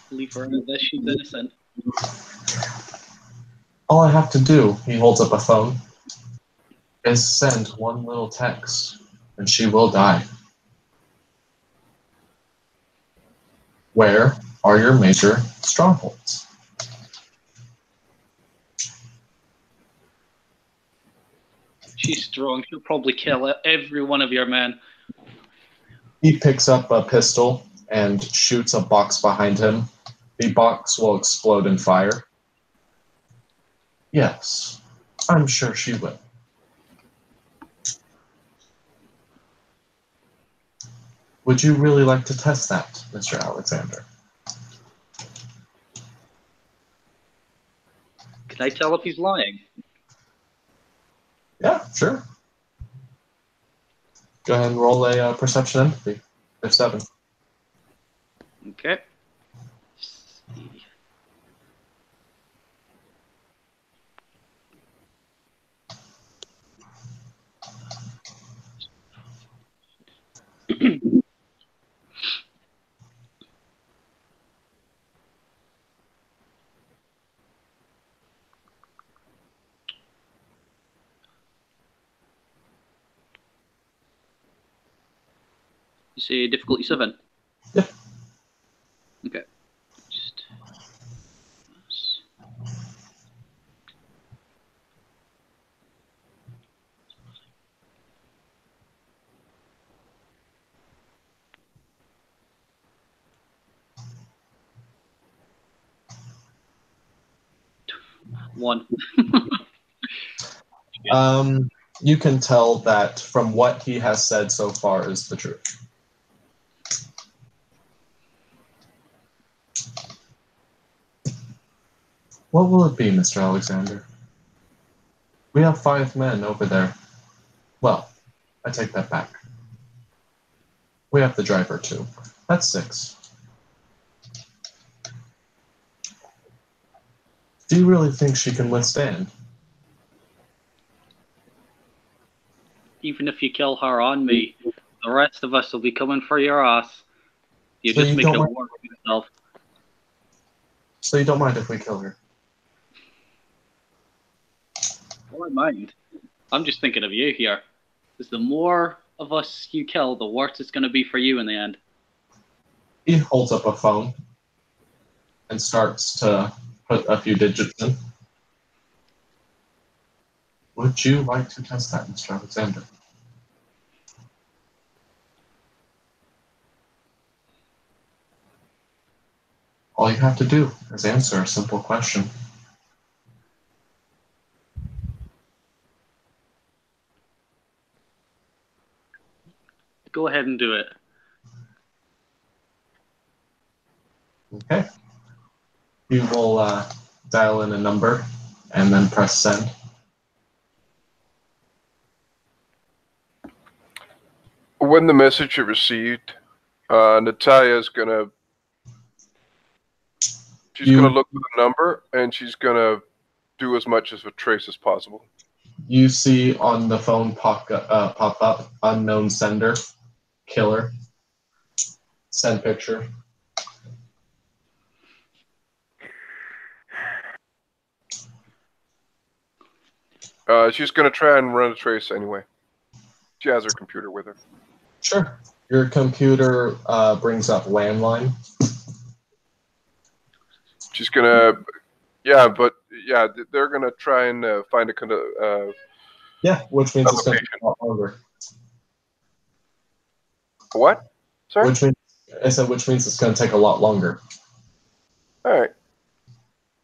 Leave her in this. She's innocent. All I have to do, he holds up a phone, is send one little text, and she will die. Where are your major strongholds? She's strong. She'll probably kill every one of your men. He picks up a pistol and shoots a box behind him. The box will explode in fire. Yes, I'm sure she will. Would you really like to test that, Mr. Alexander? Can I tell if he's lying? Yeah, sure. Go ahead and roll a perception empathy. There's 7. Okay. You say difficulty 7? Yep. Okay. Just... One. You can tell that from what he has said so far is the truth. What will it be, Mr. Alexander? We have 5 men over there. Well, I take that back. We have the driver, too. That's 6. Do you really think she can withstand? Even if you kill her on me, the rest of us will be coming for your ass. You're So just you making don't it work for yourself. So you don't mind if we kill her? I don't mind. I'm just thinking of you here. Because the more of us you kill, the worse it's going to be for you in the end. He holds up a phone and starts to put a few digits in. Would you like to test that, Mr. Alexander? All you have to do is answer a simple question. Go ahead and do it. Okay. You will dial in a number and then press send. When the message is received, Natalia's gonna. She's gonna look for the number, and she's gonna do as much as a trace as possible. You see on the phone pop up unknown sender, killer, send picture. She's gonna try and run a trace anyway. She has her computer with her. Sure. Your computer brings up landline. She's gonna, they're gonna try and find a. Yeah, which means it's going to take a lot longer. What? Sorry. Which means it's going to take a lot longer. All right.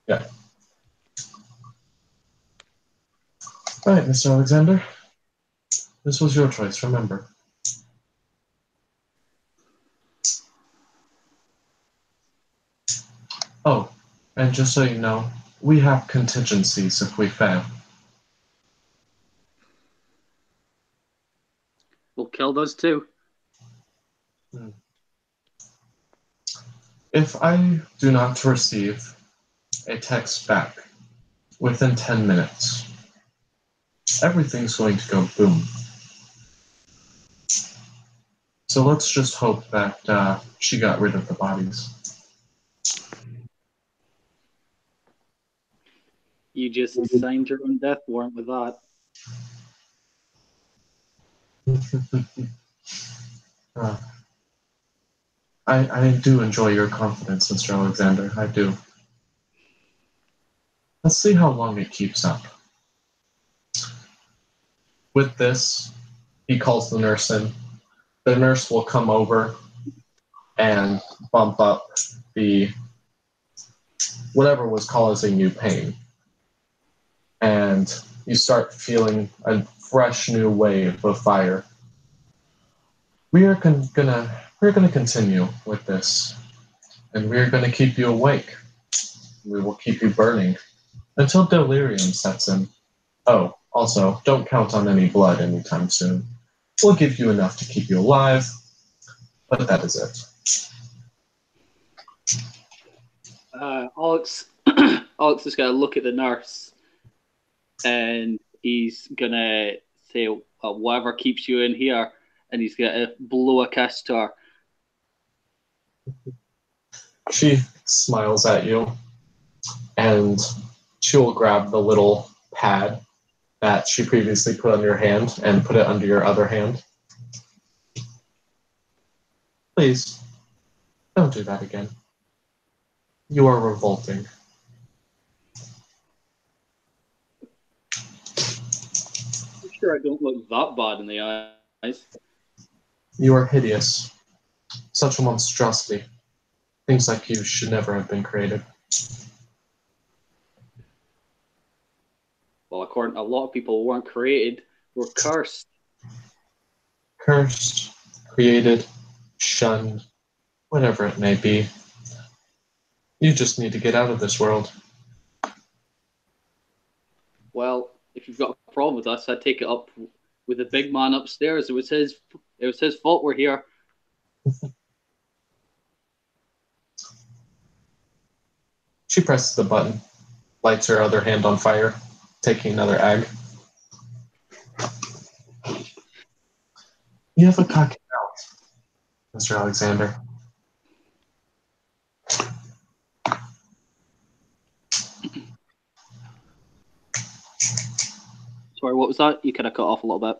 Yeah. All right, Mr. Alexander. This was your choice, remember. Oh, and just so you know, we have contingencies if we fail. We'll kill those too. If I do not receive a text back within 10 minutes, everything's going to go boom. So let's just hope that she got rid of the bodies. You just signed your own death warrant with that. I do enjoy your confidence, Mr. Alexander. I do. Let's see how long it keeps up. With this, he calls the nurse in. The nurse will come over and bump up the whatever was causing you pain. And you start feeling a fresh new wave of fire. We're gonna continue with this, and we're gonna keep you awake. We will keep you burning until delirium sets in. Oh, also, don't count on any blood anytime soon. We'll give you enough to keep you alive, but that is it. Alex is gonna look at the nurse, and he's gonna say, "Whatever keeps you in here," and he's gonna blow a kiss to her. She smiles at you, and she will grab the little pad that she previously put on your hand and put it under your other hand. Please, don't do that again. You are revolting. I'm sure I don't look that bad in the eyes. You are hideous. Such a monstrosity. Things like you should never have been created. Well, according to a lot of people, weren't created, we're cursed. Cursed, created, shunned, whatever it may be. You just need to get out of this world. Well, if you've got a problem with us, I'd take it up with the big man upstairs. It was his fault we're here. She presses the button, lights her other hand on fire, taking another egg. You have a cocky mouth, Mr. Alexander. Sorry, what was that? You kind of cut off a little bit.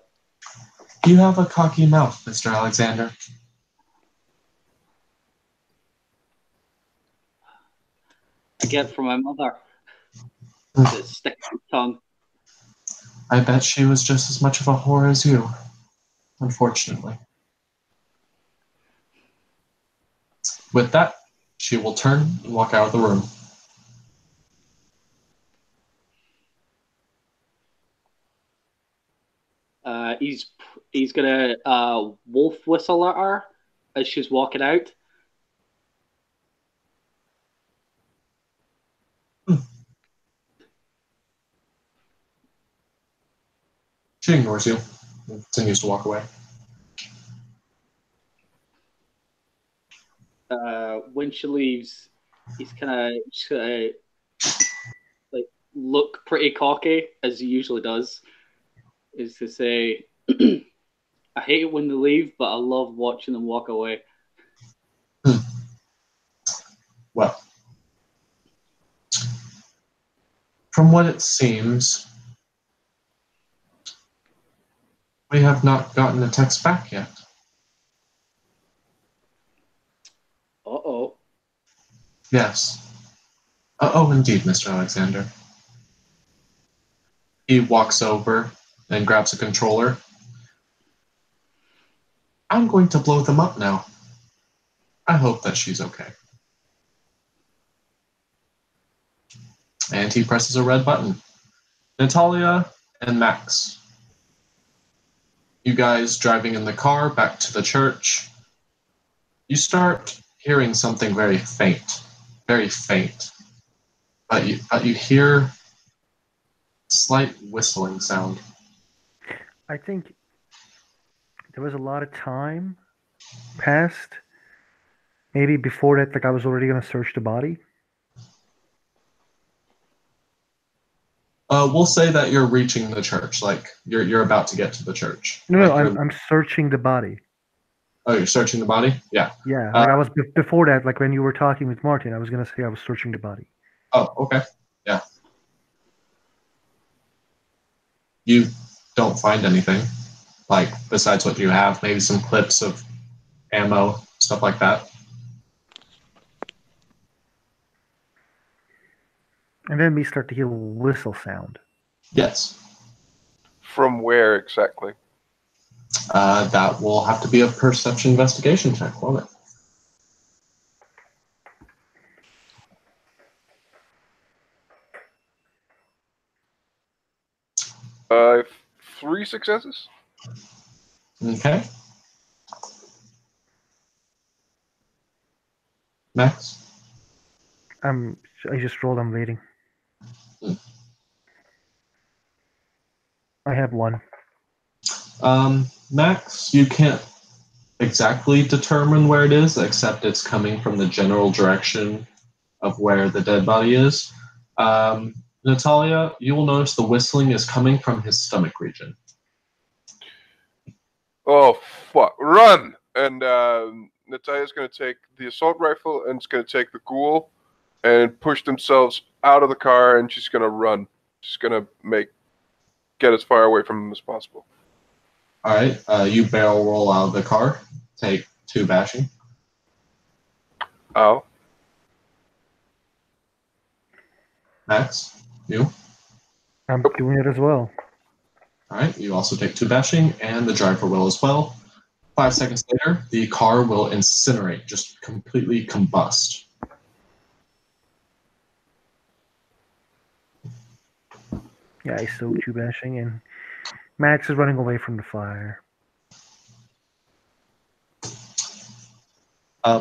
You have a cocky mouth, Mr. Alexander. I get it from my mother. The sticky tongue. I bet she was just as much of a whore as you, unfortunately. With that, she will turn and walk out of the room. He's gonna wolf whistle at her as she's walking out. She ignores you and continues to walk away. when she leaves, he's kind of like look pretty cocky as he usually does. Is to say, I hate it when they leave, but I love watching them walk away. Well, from what it seems, we have not gotten a text back yet. Uh-oh. Yes. Oh, indeed, Mr. Alexander. He walks over and grabs a controller. I'm going to blow them up now. I hope that she's okay. And he presses a red button. Natalia and Max, you guys driving in the car back to the church, you start hearing something very faint, but you hear a slight whistling sound. I think there was a lot of time passed. Maybe before that, like I was already gonna search the body. We'll say that you're reaching the church, like you're about to get to the church. No, Like no, I'm searching the body. Oh, you're searching the body? Yeah. Yeah, like I was before that. Like when you were talking with Martin, I was gonna say I was searching the body. Oh, okay. Yeah. You don't find anything, like besides what you have, maybe some clips of ammo, stuff like that. And then we start to hear a whistle sound. Yes. From where exactly? That will have to be a perception investigation check, won't it? Uh, 3 successes. Okay. Max? I just rolled. I'm waiting. Hmm. I have 1. Max, you can't exactly determine where it is, except it's coming from the general direction of where the dead body is. Natalia, you will notice the whistling is coming from his stomach region. Oh, fuck. Run! And Natalia's going to take the assault rifle and it's going to take the ghoul and push themselves out of the car and she's going to run. She's going to get as far away from him as possible. All right, you barrel roll out of the car. Take 2 bashing. Ow. Max, you. I'm doing it as well. All right, you also take 2 bashing, and the driver will as well. 5 seconds later, the car will incinerate, just completely combust. Yeah, I still 2 bashing, and Max is running away from the fire.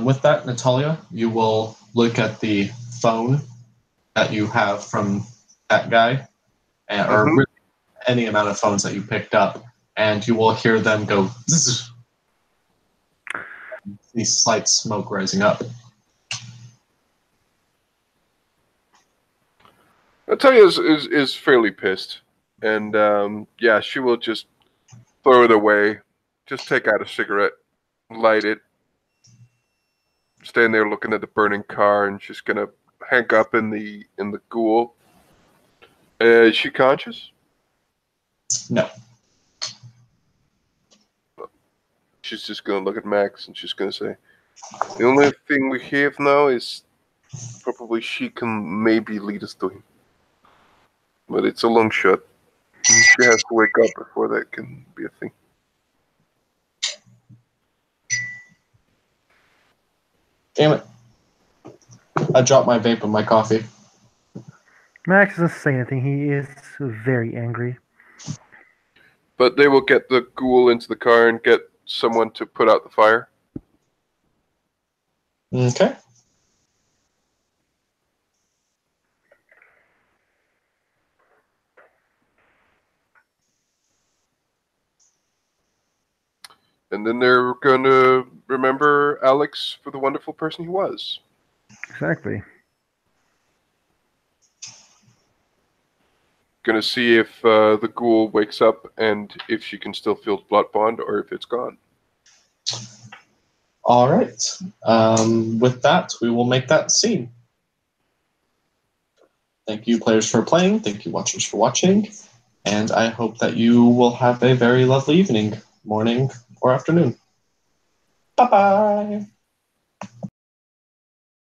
With that, Natalia, you will look at the phone that you have from that guy, or really any amount of phones that you picked up, and you will hear them go zzz, the slight smoke rising up. Natalia is fairly pissed. And yeah, she will just throw it away. Just take out a cigarette, light it, stand there looking at the burning car, and she's going to hang up in the ghoul. Is she conscious? No. She's just going to look at Max and she's going to say, the only thing we have now is probably she can maybe lead us to him. But it's a long shot. And she has to wake up before that can be a thing. Damn it. I dropped my vape in my coffee. Max doesn't say anything. He is very angry. But they will get the ghoul into the car and get someone to put out the fire. Okay. And then they're going to remember Alex for the wonderful person he was. Exactly. Going to see if the ghoul wakes up and if she can still feel blood bond or if it's gone. All right. With that, we will make that scene. Thank you, players, for playing. Thank you, watchers, for watching. And I hope that you will have a very lovely evening, morning, or afternoon. Bye-bye.